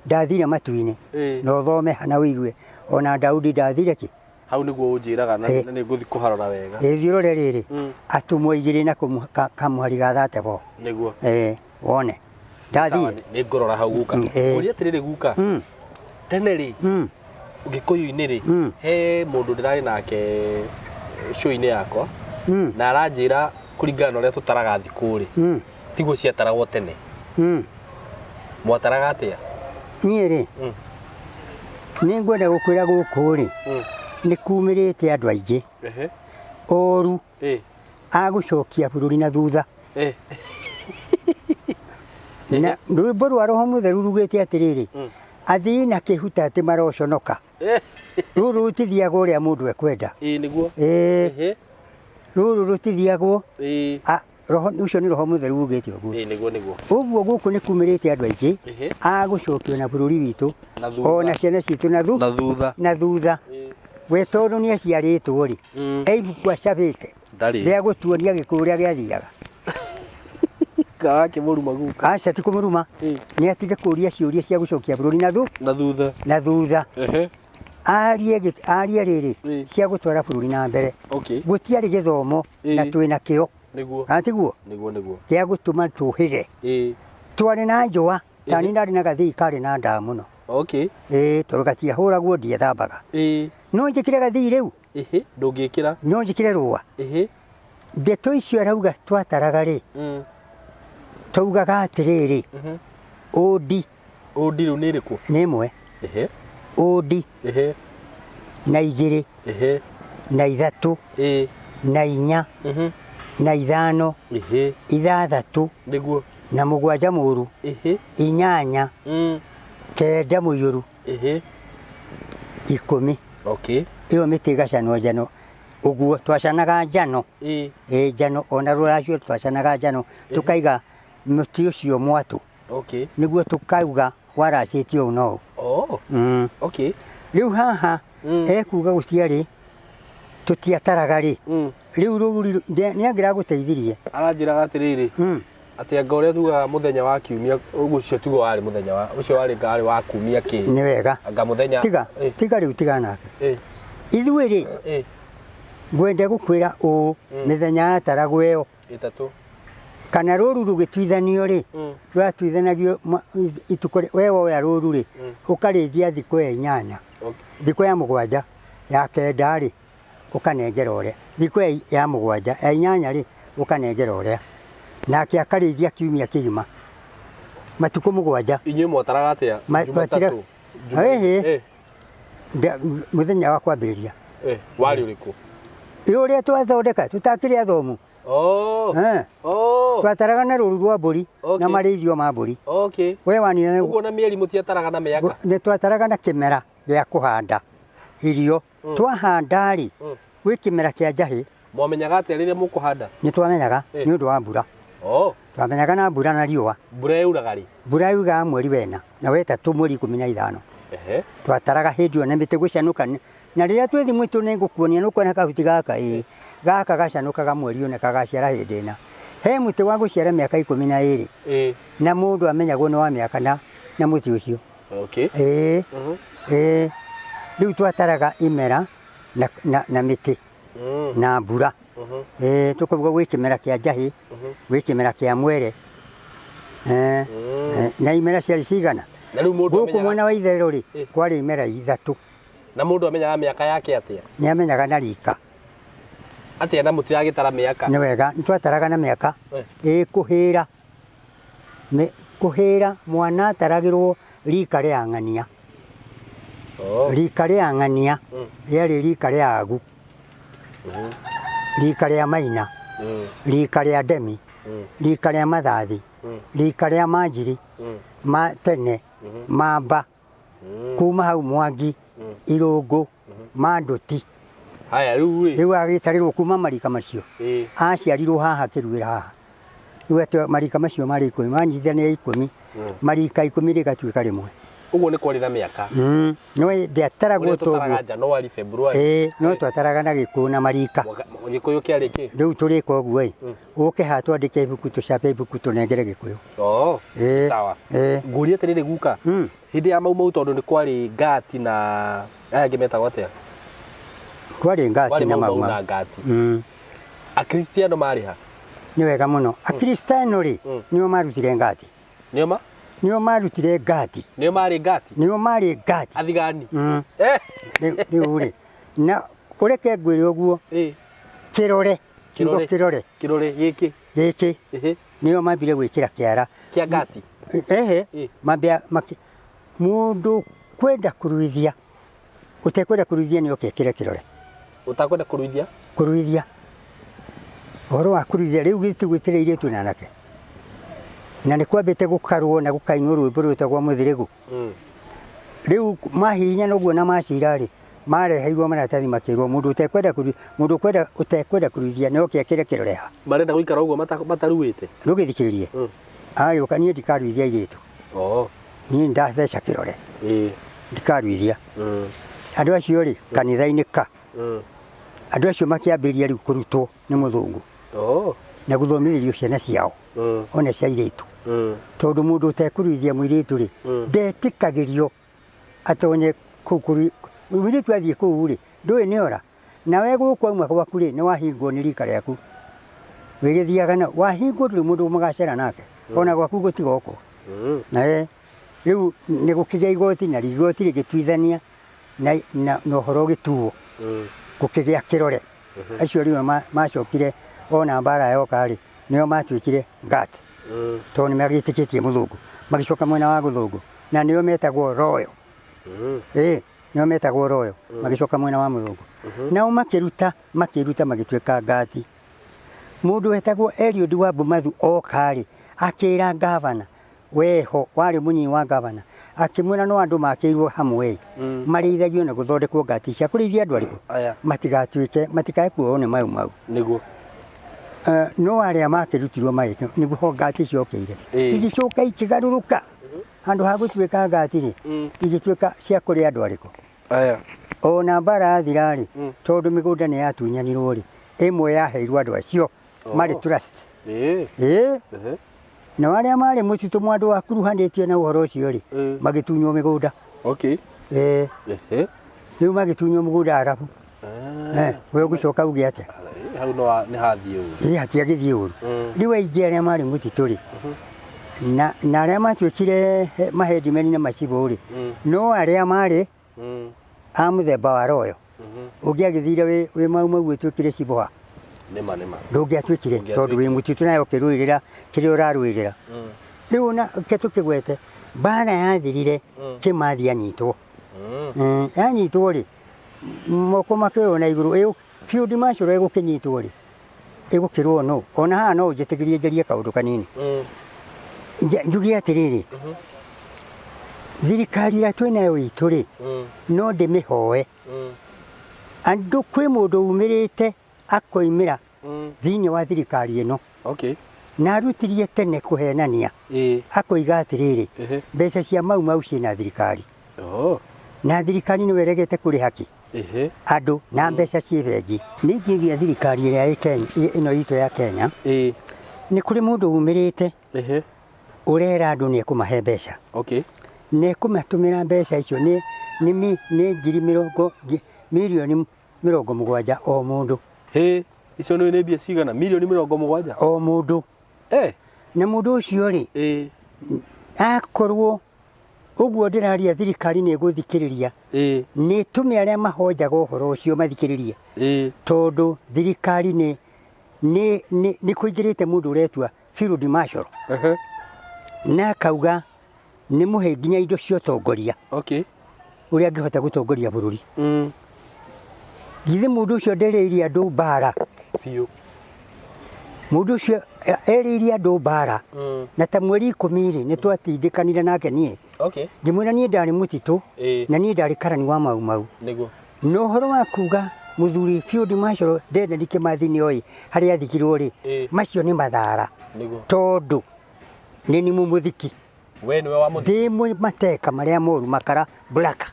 ndathire matuini no thome hana wigue ona Daudi ndathire ki hau niguo unjiraga na ni guthi kuharora wega ithirore riri atumwo igiri na kamuhari gathate bo niguo wone ndathire ni ngorora hau guka uria tiriri guka tene ri ugikuyu-ini ri he mundu ndirari nake show-ini yakwa na aranjira kuringana uria tutaraga thiku ri tiguo ciataragwo tene mwataraga atia nie ri ni ngwenda gukwira guku ri ni kumirite andu aingi oru agucokia bururi na thutha na rwimbo rwa Roho Mutheru rugite atiriri athii na kihuta ati maroconoka ruru rutithiagwo uria mundu ekwenda niguo ruru rutithiagwo roho ucio ni Roho Mutheru ugite uguo niguo uguo guku ni kumirite andu aingi agucokio na bururi witu ona ciana citu na thutha we tondu ni aciaritwo ri eibuku acabite ria gutuonia gikuria giathiaga gake muruma guka aca ti kumuruma ni atige kuria ciuria cia gucokia bururi na thutha arie riri cia gutwara bururi na mbere gutiari githomo na twina kio niguo atiguo niguo gia gutuma tuhige twari na njua tani ndari na gathii kari na nda muno turugatia huragwo ndiethambaga no njikire gathii riu ndungikira no njikire rua ndeto icio arauga twataraga ri taugaga atiriri odi riu ni iriku ni imwe odi na igiri na ithatu na inya na ithano ithathatu niguo na mugwanja muru inyanya kenda muyuru 10 iyo miti gacanwo njano uguo twacanaga njano njano ona ruracio twacanaga njano tukaiga muti ucio mwatu niguo tukauga waracitio no riu haha ekuga gutiari tutiataraga ri riu ruguri ni angira guteithirie aranjiraga atiriri ati anga uria tuga muthenya wa kiumia uguo tugo wari muthenya wa ucio wari ngari wa kumia ki ni wega anga muthenya tiga riu tiga nake ithuĩ rĩ ngwende gukwira o mithenya ataragu iyo itatu kana ruru rugituithanio ri rwatuithanagio itukore wewe ya ruru ri ukarithia thiko ya 8 thiko ya 7 ya 9 ri ukanengera uria thiko ya 7 ya 8 ri ukanengera uria nake akarithia kiumia kigima matuko 7 inyuĩ mwataraga atia Jumatatu muthenya wa kwambĩrĩria wari ũrĩkũ uria twathondeka tutakĩrĩ athomu twataraga na rũru rwa mbũri na marĩithio ma mbũri we wani ũguo na mĩeri mũtiataraga na mĩaka nĩ twataraga na kĩmera gĩa kũhanda irio twahanda rĩ gwĩ kĩmera kĩa njahĩ mwamenyaga atĩa rĩrĩa mũkũhanda nĩ twamenyaga nĩ ũndũ wa mbura twamenyaga na mbura na riũa mbura yuraga rĩ mbura yugaga mweri wena na wetatũ mweri 15 twataraga hĩndĩ ĩyo na mĩtĩ gũcanũka na rĩrĩa twĩthi mwĩtũ nĩ ngũkuonia nũkuona kahuti gaka gaka gacanũkaga mweri ũyũ na kagaciara hĩndĩ ĩna he mũtĩ wa gũciara mĩaka 12 na mũndũ amenyagwo nĩ wa mĩaka na mũtĩ ũcio rĩu twataraga imera na mĩtĩ na mbura tũkauga gwĩ kĩmera kĩa njahĩ gwĩ kĩmera kĩa mwere na imera ciarĩ cigana gũkũ mwena wa itherero rĩ kwarĩ imera 3 na mũndũ amenyaga mĩaka yake atĩa nĩ amenyaga na rika atĩa na mũtiragĩtara mĩaka nĩ wega nĩ twataraga na mĩaka kũhĩra mwana ataragĩrwo rika rĩa ng'ania rika rĩa ng'ania rĩarĩ rika rĩa agu rika rĩa maina rika rĩa ndemi rika rĩa mathathi rika rĩa manjiri ma tene mamba kuma hau Mwangi Irũngũ Manduti haya rĩu agĩtarĩrwo kuma marika macio aciarirwo haha kĩruĩra haha rĩu atĩ marika macio marĩ 10 manyitithania 10 marika 10 rĩgatuĩka rĩmwe ũguo nĩ kwarĩ na mĩaka no ndiataragwo tũtaraga Januari February no twataraga na gĩkũyũ na marika gĩkũyũ kĩarĩ kĩ rĩu tũrĩka ũguo ũke haha twandĩke ibuku tũcape ibuku tũnengere gĩkũyũ sawa ngũria atĩrĩrĩ guka hĩndĩ ya mau tondũ nĩ kwarĩ ngati na aya angĩ metagwo atĩa kwarĩ ngati na mau akristiano marĩ ha nĩ wega mũno akristiano rĩ nĩo marutire ngati nĩo marutire ngati nĩo marĩ ngati athigani rĩu rĩ na ũreke ngwĩre ũguo kĩrore gĩkĩ nĩo mambire gwĩkĩra kĩara kĩa ngati mambia mũndũ kwenda kũruithia ũtekwenda kũruithia nĩo kĩekĩre kĩrore utakwenda kũruithia ũhoro wa kũruithia rĩu gĩtigwĩtĩrĩire tu na nake na nĩ kwambĩte gũkarwo na gũkainwo rwĩmbo rwĩtagwo mũthĩrĩgũ rĩu mahihinya noguo na macira rĩ mareheirwo maratathi makĩrwo mũndũ ũtekwenda kũruithia nĩo kĩekĩre kĩrore ha marenda gũikara ũguo mataruĩte ndũgĩthikĩrĩrie agĩũka niĩ ndikaruithia airĩtu niĩ ndatheca kĩrore ndikaruithia andũ acio rĩ kanitha-inĩ andũ acio makĩambĩrĩria rĩu kũrutwo nĩ mũthũngũ na gũthomithĩrio ciana ciao ona cia airĩtu tondũ mũndũ ũtekũruithia mũirĩtu rĩ ndetĩkagĩrio atonye mũirĩtu athiĩ kũu rĩ ndũĩ nĩora nawe gũkwauma gwaku rĩ nĩ wahingwo nĩ rika rĩaku wĩgĩthiaga na wahingwo ndũrĩ mũndũ mũgacera nake ona gwaku gũtigoko nawe rĩu nĩ gũkĩgĩa igoti na igoti rĩgĩtuithania na ũhoro ũgĩtuo gũkĩgĩa kĩrore acio rĩu macokire ona mbara yoka rĩ nĩo matuĩkire ngati tondũ nĩ magĩtĩkĩtie mũthũngũ magĩcoka mwena wa gũthũngũ na nĩo metagwo royo nĩo metagwo royo magĩcoka mwena wa mũthũngũ nao makĩruta magĩtuĩka ngati mũndũ wetagwo Eliud Wambũmathu oka rĩ akĩra gavana weho warĩ mũnyinyi wa gavana akĩmwĩra no andũ makĩirwo hamwe marĩithagio na gũthondekwo ngati cia kũrĩithia andũ arĩkũ matikae kuohwo nĩ mau nĩguo no arĩa makĩrutirwo magĩkĩ nĩguo ngati ciokeire igĩcoka ikĩgarũrũka handũ ha gũtuĩka ngati rĩ igĩtuĩka cia kũrĩa andũ arĩkũ ona mbara yathira rĩ tondũ mĩgũnda nĩ yatunyanirwo rĩ ĩmwe yaheirwo andũ acio marĩ trust na arĩa marĩ mũtitũ mwandũ wakuruhanĩtio na ũhoro ũcio rĩ magĩtunywo mĩgũnda rĩu magĩtunywo mũgũnda arabu we gucoka uge atia hau no nĩ hathie ũru hatiagĩthiĩ ũru rĩu aingĩ arĩa marĩ mũtitũ rĩ na arĩa matuĩkire mahendimeni na macibũ rĩ no arĩa marĩ a mũthemba wa royo ũngĩagĩthire wĩ mau ũtuĩkire cibũha ndũngĩatuĩkire tondũ wĩ mũtitũ nawe ũkĩrũĩrĩra kĩrĩa ũrarũĩrĩra rĩu ona ke tũkĩgwete mbara yathirire Kĩmathi anyitwo yanyitwo rĩ moko makĩoywo na igũrũ Field Marshal egũkĩnyitwo rĩ egũkĩrwo no ona haha no ũnjĩtĩkĩrie njarie kaũndũ kanini njuge atĩrĩrĩ thirikari ĩrĩa twĩnayo itũ rĩ no ndĩmĩhoe andũ kwĩ mũndũ umĩrĩte akoimĩra thĩinĩ wa thirikari ĩno na arutirie tene kũhenania akoiga atĩrĩrĩ mbeca cia mau ciĩna thirikari na thirikari nĩ weregete kũrĩ haki andũ na mbeca ciĩ bengi ningĩ thirikari ĩrĩa ĩno itũ ya Kenya nĩ kũrĩ mũndũ umĩrĩte ũrera andũ nĩ ekũmahe mbeca nĩ ekũmatũmĩra mbeca icio nĩ ngiri mirioni 70 o mũndũ icio nĩ mbia cigana mirioni 70 o mũndũ na mũndũ ũcio rĩ akorwo ũguo ndĩraria thirikari nĩ ĩgũthikĩrĩria nĩ tũme arĩa mahonjaga ũhoro ũcio mathikĩrĩrie tondũ thirikari nĩ kũingĩrĩte mũndũ ũretua Field Marshal na akauga nĩ mũhe nginya indo cia ũtongoria ũrĩa angĩhota gũtongoria bũrũri githĩ mũndũ ũcio ndereirie andũ mbara mũndũ ũcio erĩirie andũ mbara na ta mweri 10 rĩ nĩ twatindĩkanire nake niĩ ngĩmwĩra niĩ ndarĩ mũtitũ na niĩ ndarĩ karani wa mau no ũhoro wa kuga mũthuri Field Marshal Dedan Kĩmathi nĩ oĩ harĩa athikirwo rĩ macio nĩ mathara tondũ nĩ nĩ mũthiki ndĩ mateka marĩa moru makara black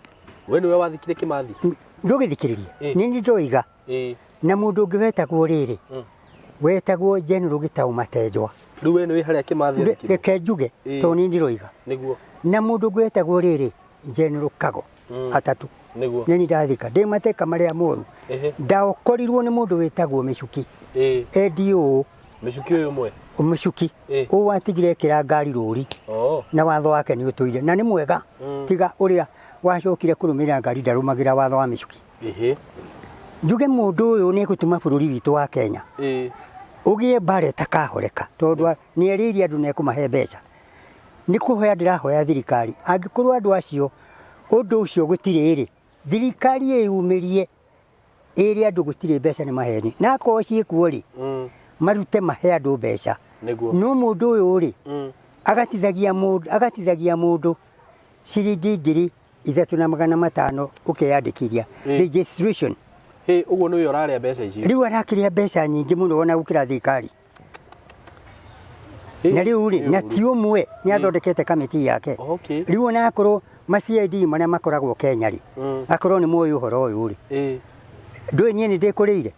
we nĩwe wathikire Kĩmathi ndũgĩthikĩrĩrie nĩ ndoiga na mũndũ ũngĩ wetagwo rĩrĩ wetagwo General Gitau Matenjwa rĩu we nĩwe harĩa Kĩmathi athikire reke njuge tondũ nĩ ndiroiga na mũndũ ũngĩ wetagwo rĩrĩ General Kago atatu nĩ ndathika ndĩ mateka marĩa moru ndaokorirwo nĩ mũndũ wetagwo Mĩcuki EDO Mĩcuki ũyũ mwe Mĩcuki ũũ watigire kĩra ngari rũri na watho wake nĩ ũtũire na nĩ mwega tiga ũrĩa wacokire kũrũmĩrĩra ngari ndarũmagĩra watho wa Mĩcuki njuge mũndũ ũyũ nĩ egũtũma bũrũri witũ wa Kenya ũgĩe mbara ĩtakahoreka tondũ nĩ erĩirie andũ nĩ ekũmahe mbeca nĩ kũhoya ndĩrahoya thirikari angĩkorwo andũ acio ũndũ ũcio gũtirĩ rĩ thirikari ĩyumĩrie ĩrĩ andũ gũtirĩ mbeca nĩ maheni na akorwo ciĩkuo rĩ marute mahe andũ mbeca no mũndũ ũyũ rĩ agatithagia mũndũ ciringi 3,500 ũkeyandĩkithia registration ũguo nĩwe ũrarĩa mbeca icio rĩu arakĩrĩa mbeca nyingĩ mũno ona gũkĩra thirikari na rĩu rĩ na ti ũmwe nĩ athondekete kamĩtĩ yake rĩu ona akorwo ma-CID marĩa makoragwo Kenya rĩ akorwo nĩ moĩ ũhoro ũyũ rĩ ndũĩ niĩ nĩ ndĩkũrĩire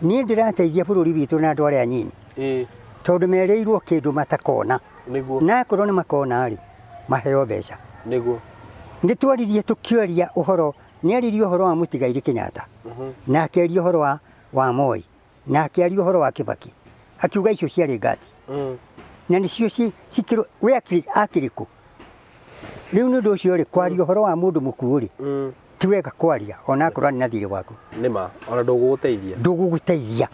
niĩ ndĩrateithia bũrũri witũ na andũ arĩa anyinyi tondũ merĩirwo kĩndũ matakona na akorwo nĩ makona rĩ maheo mbeca nĩ twaririe tũkĩoria ũhoro nĩ aririe ũhoro wa Mũtigairĩ Kenyatta na akĩaria ũhoro wa Moi na akĩaria ũhoro wa Kibaki akiuga icio ciarĩ ngati na nĩcio cikĩrwo we akĩrĩ kũ rĩu nĩ ũndũ ũcio rĩ kwaria ũhoro wa mũndũ mũkuũ rĩ ti wega kwaria ona akorwo nĩ na thirĩ waku nĩma ona ndũgũgũteithia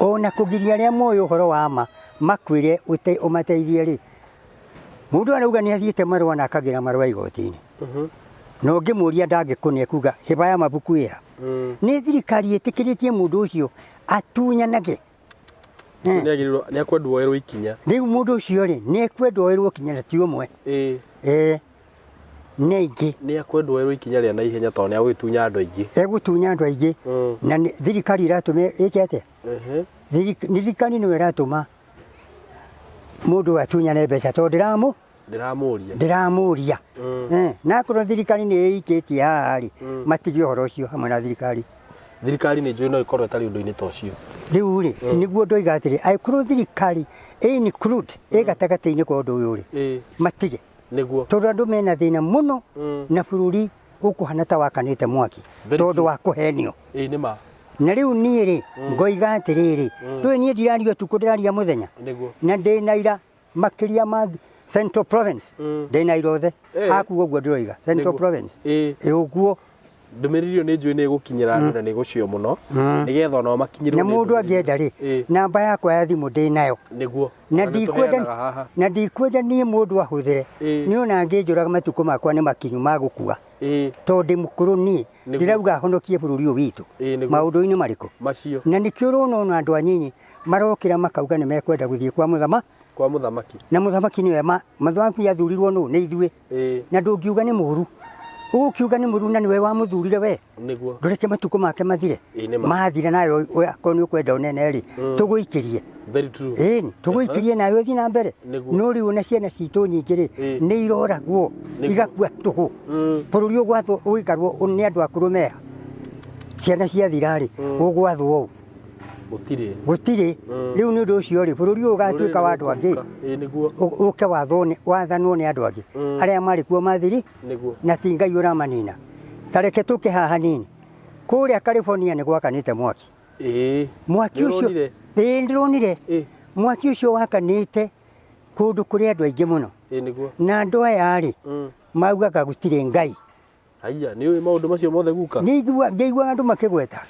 ona kũgiria arĩa moĩ ũhoro wa ma makwĩre ũmateithie rĩ mũndũ arauga nĩ athiĩte marũa na akagĩra marũa igoti-inĩ na ũngĩmũria ndangĩkũnia kuga hĩba ya mabuku ĩya nĩ thirikari ĩtĩkĩrĩtie mũndũ ũcio atunyanage nĩ akwendwo oerwo ikinya rĩu mũndũ ũcio rĩ nĩ ekwendwo oerwo ikinya na ti ũmwe nĩ aingĩ nĩ akwendwo oerwo ikinya rĩa naihenya tondũ nĩ agũgĩtunya andũ aingĩ egũtunya andũ aingĩ na thirikari iratũma ĩke atĩa thirikari nĩyo ĩratũma mũndũ atunyane mbeca tondũ ndiramũria na akorwo thirikari nĩ ĩikĩtie haha rĩ matige ũhoro ũcio hamwe na thirikari nĩ njũĩ no ĩkorwo ĩtarĩ ũndũ-inĩ ta ũcio rĩu rĩ nĩguo ndoiga atĩrĩ angĩkorwo thirikari include gatagatĩ-inĩ kwa ũndũ ũyũ rĩ matige tondũ andũ mena thĩna mũno na bũrũri ukuhana ta wakanite mwaki tondu wa kuhenio nima na riu nie ri ngoiga atiriri riu nie ndiraria tuku ndiraria muthenya na ndinaira makiria ma Central Province ndinaira othe akuo guo ndiroiga Central Province uguo ndumiririo ni njui ni gukinyira andu na ni gucio muno nigetha no makinyirwo na mundu angienda ri namba yakwa ya thimu ndinayo niguo na ndikwenda nie mundu ahuthire ni ona nginjuraga matuko makwa ni makinyu ma gukua tondu mukuru nie ndirauga honokie bururi uyu witu maundu-ini mariko macio na nikio rona andu anyinyi marokira makauga ni mekwenda guthie kwa muthamaki na muthamaki niwe mathamaki yathurirwo nu ni ithue na ndungiuga ni muru ukiuga ni muru na niwe wamuthurire we niguo ndureke matuko make mathire mathire nayo akoni ukwenda unene ri tuguikirie very true ni tuguikirie nayo thi na mbere no ri una ciana citu nyingi ri ni iroragwo igakua tuhu bururi ugwatho uikarwo ni andu akuru meha ciana ciathira ri ugwathwo gutiri riu ni undu ucio ri bururi ugatuika wa andu angi niguo uke wathanwo ni andu angi aria mari kuo mathiri na ti Ngai uramanina tareke tuke haha nini kuria California ni gwakanite mwaki mwaki ucio ndironire mwaki ucio wakanite kundu kuri andu aingi muno niguo na andu aya ri maugaga gutire Ngai haya ni maundu macio mothe guka ngeigua andu makigweta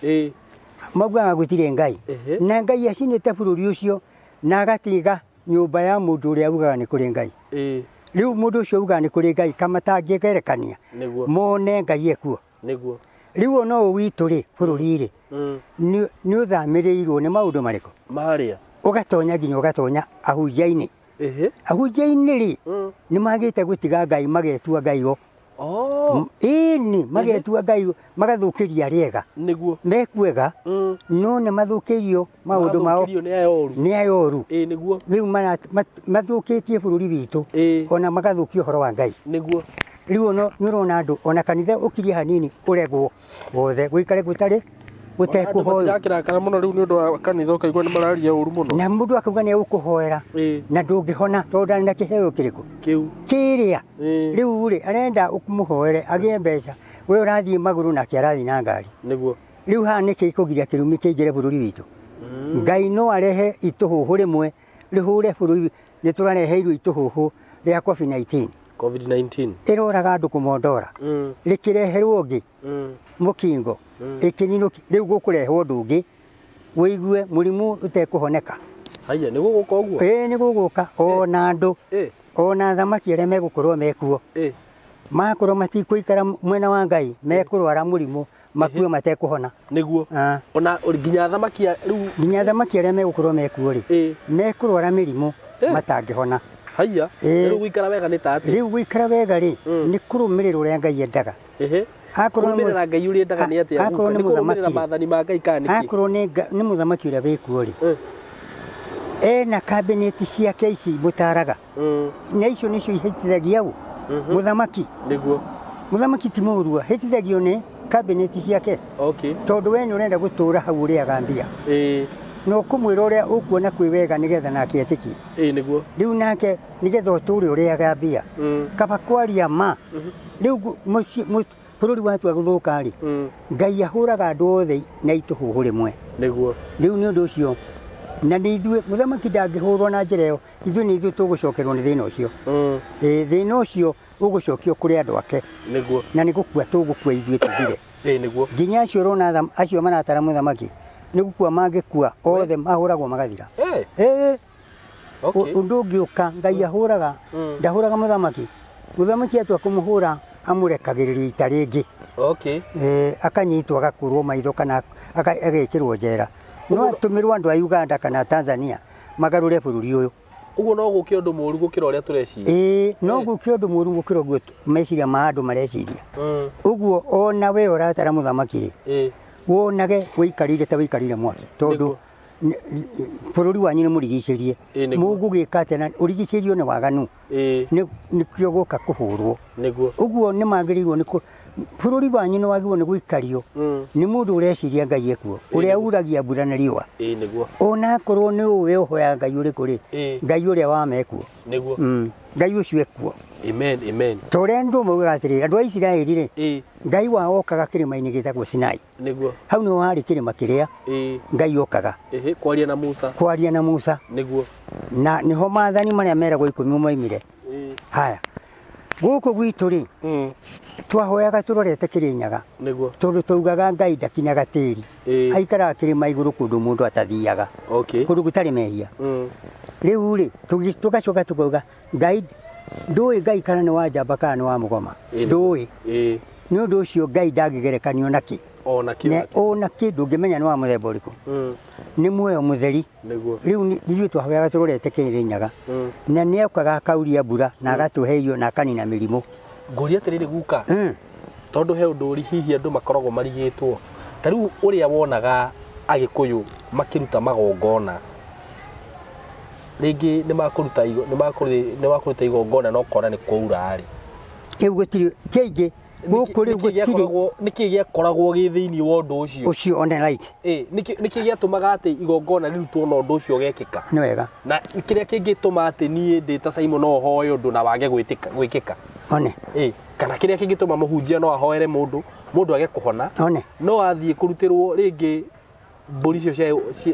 maugaga gutire Ngai na Ngai acinite bururi ucio na agatiga nyumba ya mundu uria ugaga ni kuri Ngai riu mundu ucio ugaga ni kuri Ngai kamatangigerekania mone Ngai ekuo niguo riu no witu ri bururi ri ni uthamirirwo ni maundu mariko maria ugatonya nginya ugatonya ahunjia-ini ahunjia-ini ri ni magite gutiga Ngai magetua Ngai o ni magetua Ngai magathukiria riega niguo mekuega no ne mathukirio maundu mao ni ayoru niguo riu mathukitie bururi witu ona magathukio horo wa Ngai niguo riu no nirona andu ona kanitha ukirie hanini uregwo wothe guikare gutari gutekuhoyo ndakirakara muno riu ni undu wa kanitha ukaigwa ni mararia uru muno na mundu akauga ni ukuhoera na ndungihona tondu na kiheo kiriku kiria riu ri arenda ukumuhoere agie mbeca we urathie maguru na kiarathi na ngari niguo riu ha ni kikugiria kirumi kinjire bururi witu Ngai no arehe ituhuhu rimwe rihure bururi ni turareheirwo ituhuhu ria COVID-19 iroraga andu kumondora rikireherwo ngi mukingo ikininuki riu gukurehwo ndungi wigue murimu utekuhoneka haya ni guguka uguo ni guguka ona andu ona thamaki aria megukorwo mekuo makorwo matikuikara mwena wa Ngai mekurwara murimu makue matekuhona niguo ona nginya thamaki aria megukorwo mekuo ri mekurwara mirimu matangihona haya riu guikara wega ni tati riu guikara wega ri ni kurumirira uria Ngai endaga akorwo ni Ngai uria endaga ni atia akorwo ni muthamaki mathani ma Ngai kaniki akorwo ni muthamaki uria wikuo ri na cabinet ciake ici mutaraga na icio nicio ihitithagia u muthamaki niguo muthamaki ti murua hitithagio ni cabinet ciake tondu we ni urenda gutura hau uria agambia no kumwira uria ukuona kwiwega nigetha nake etikie niguo riu nake nigetha uture uria agambia kaba kwaria ma riu bururi watu aguthuka ri Ngai ahuraga andu othe na ituhuhu rimwe niguo riu ni undu ucio na ni ithue muthamaki ndangihurwo na njira iyo ithue ni ithue tugucokerwo ni thina ucio thina ucio ugucokio kuri andu ake niguo na ni gukua tugukua ithue tuthire niguo nginya acio rona acio maratara muthamaki ni gukua mangikua othe mahuragwo magathira undu ungiuka Ngai ahuraga ndahuraga muthamaki atua kumuhura amurekagiriria ita ringi akanyitwo agakurwo maitho kana agekirwo njera no atumirwo andu a Uganda kana Tanzania magarure bururi uyu uguo no guke undu muru gukira uria tureciria no guke undu muru gukira guo meciria ma andu mareciria uguo ona we uratara muthamaki ri wonage wikarire ta wikarire mwaki tondu bururi wanyu ni murigicerie mugugika atena urigicirio ni waganu ni kio guka kuhurwo niguo uguo nĩ magĩrĩirwo nĩ bũrũri wanyu nĩ wagĩrĩirwo nĩ gũikario nĩ mũndũ ũreciria Ngai ekuo ũrĩa uragia mbura na riũa niguo ona akorwo nĩ ũwe ũhoya Ngai ũrĩkũ rĩ Ngai ũrĩa wamekuo niguo Ngai ũcio ekuo amen amen ta ũrĩa andũ maugaga atĩrĩrĩ andũ a Isiraeli rĩ Ngai wao okaga kĩrĩma-inĩ gĩtagwo Sinai niguo hau nĩho harĩ kĩrĩma kĩrĩa Ngai okaga kwaria na Musa niguo na nĩho maathani marĩa meragwo 10 moimire haya gũkũ gwitũ rĩ twahoyaga tũrorete Kĩrĩnyaga niguo tondũ taugaga Ngai ndakinyaga tĩri aikaraga kĩrĩma igũrũ kũndũ mũndũ atathiaga kũndũ gũtarĩ mehia rĩu rĩ tũgacoka tũkauga Ngai ndũĩ Ngai kana nĩ wa njamba kana nĩ wa mũgoma ndũĩ nĩ ũndũ ũcio Ngai ndangĩgerekanio na kĩ ona kĩ ndũngĩmenya nĩ wa mũthemba ũrĩkũ nĩ muoyo mũtheri rĩu ithuĩ twahoyaga tũrorete Kĩrĩnyaga na nĩ okaga akauria mbura na agatũhe irio na akanina mĩrimũ ngũria atĩrĩrĩ guka tondũ he ũndũ ũri hihi andũ makoragwo marigĩtwo ta rĩu ũrĩa wonaga Agĩkũyũ makĩruta magongona rĩngĩ nĩ makũruta igongona no kora nĩ kwaura rĩ rĩu gũtirĩ kĩingĩ gũkũ rĩu gũtirĩ nĩkĩ gĩakoragwo gĩ thĩinĩ wa ũndũ ũcio on the right nĩkĩ gĩatũmaga atĩ igongona rĩrutwo na ũndũ ũcio ũgekĩka nĩ wega na kĩrĩa kĩngĩtũma atĩ niĩ ndĩ ta Simon no hoye ũndũ na wage gwĩkĩka one kana kĩrĩa kĩngĩtũma mũhunjia no ahoere mũndũ age kũhona no athiĩ kũrutĩrwo rĩngĩ mbũri icio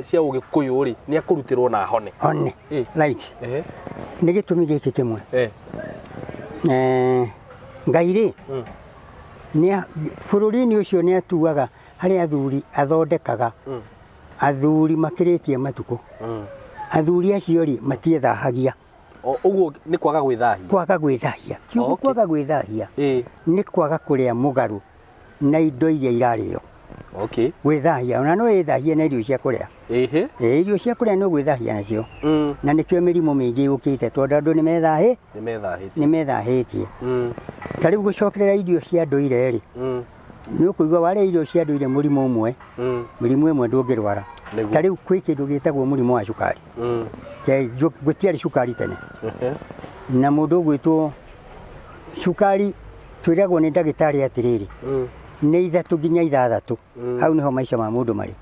cia Ũgĩkũyũ rĩ nĩ akũrutĩrwo na hone one right nĩ gĩtũmi gĩkĩ kĩmwe Ngai rĩ bũrũri-inĩ ũcio nĩ atuaga harĩ athuri athondekaga athuri makĩrĩtie matukũ athuri acio rĩ matiethahagia ũguo nĩ kwaga gwĩthahia kiugo kwaga gwĩthahia nĩ kwaga kũrĩa mũgarũ na indo iria irarĩo gwĩthahia ona no wĩthahie na irio cia kũrĩa irio cia kũrĩa no gwĩthahia nacio na nĩkĩo mĩrimũ mĩingĩ yũkĩte tondũ andũ nĩ methahĩtie ta rĩu gũcokerera irio cia ndũire rĩ nĩ ũkũigua warĩa irio cia ndũire mũrimũ ũmwe mĩrimũ ĩmwe ndũngĩrwara ta rĩu kwĩ kĩndũ gĩtagwo mũrimũ wa cukari gũtiarĩ cukari tene na mũndũ ũgwĩtwo cukari twĩragwo nĩ ndagĩtarĩ atĩrĩrĩ nĩ 3 nginya 6 hau nĩho maica ma mũndũ marĩ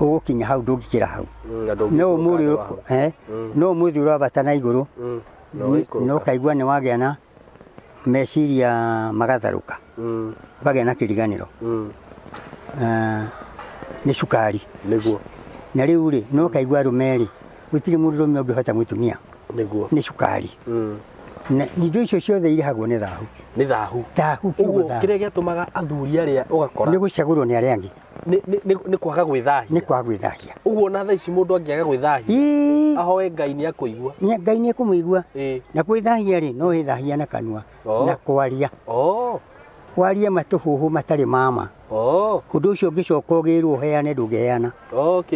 ũgũkinya hau ndũngĩkĩra hau no ũmũthĩ ũrabata na igũrũ no kaigua nĩ wagĩa na meciria magatharũka wagĩa na kĩriganĩro nĩ cukari na rĩu rĩ no kaigua arũme rĩ gũtirĩ mũndũrũme ũngĩhota mũtumia nĩ cukari na indo icio ciothe irehagwo nĩ thahu ũguo kĩrĩa gĩatũmaga athuri arĩa ũgakora nĩ gũcagũrwo nĩ arĩa angĩ nĩ kwaga gwĩthahia ũguo na thaa ici mũndũ angĩaga gwĩthahia ahoe Ngai nĩ akũigua Ngai nĩ akũmũigua na gwĩthahia rĩ no wĩthahia na kanua na kwaria warie matũhũhũ matarĩ mama ũndũ ũcio ũngĩcoka ũgĩrwo ũheane ndũngĩheana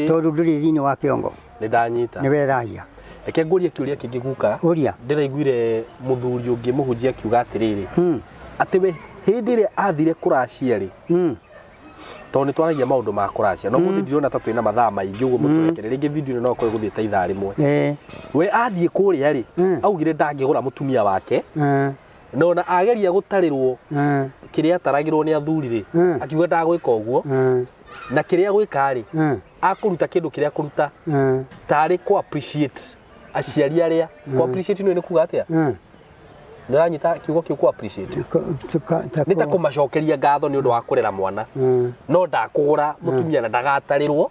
tondũ ndũrĩ thĩinĩ wa kĩongo nĩ wethahia reke ngũrie kĩũria kĩngĩ guka ndĩraiguire mũthuri ũngĩ mũhunjia akiuga atĩrĩrĩ atĩ we hĩndĩ ĩrĩa athire kũracia rĩ tondũ nĩ twaragia maũndũ ma kũracia no mũthĩ ndirona ta twĩna mathaa maingĩ ũguo mũtũrekere rĩngĩ video ĩno no ĩkorwo ĩgũthiĩ ta ithaa rĩmwe we athiĩ kũrĩa rĩ augire ndangĩgũra mũtumia wake na ona ageria gũtarĩrwo kĩrĩa ataragĩrwo nĩ athuri rĩ akiuga ndagwĩka ũguo na kĩrĩa gwĩka rĩ akũruta kĩndũ kĩrĩa akũruta tarĩ kũ appreciate aciari arĩa kũ appreciate nĩ kuga atĩa nĩranyita kiugo kĩu kũ appreciate nĩ ta kũmacokeria ngatho nĩ ũndũ wa kũrera mwana no ndakũgũra mũtumia na ndagatarĩrwo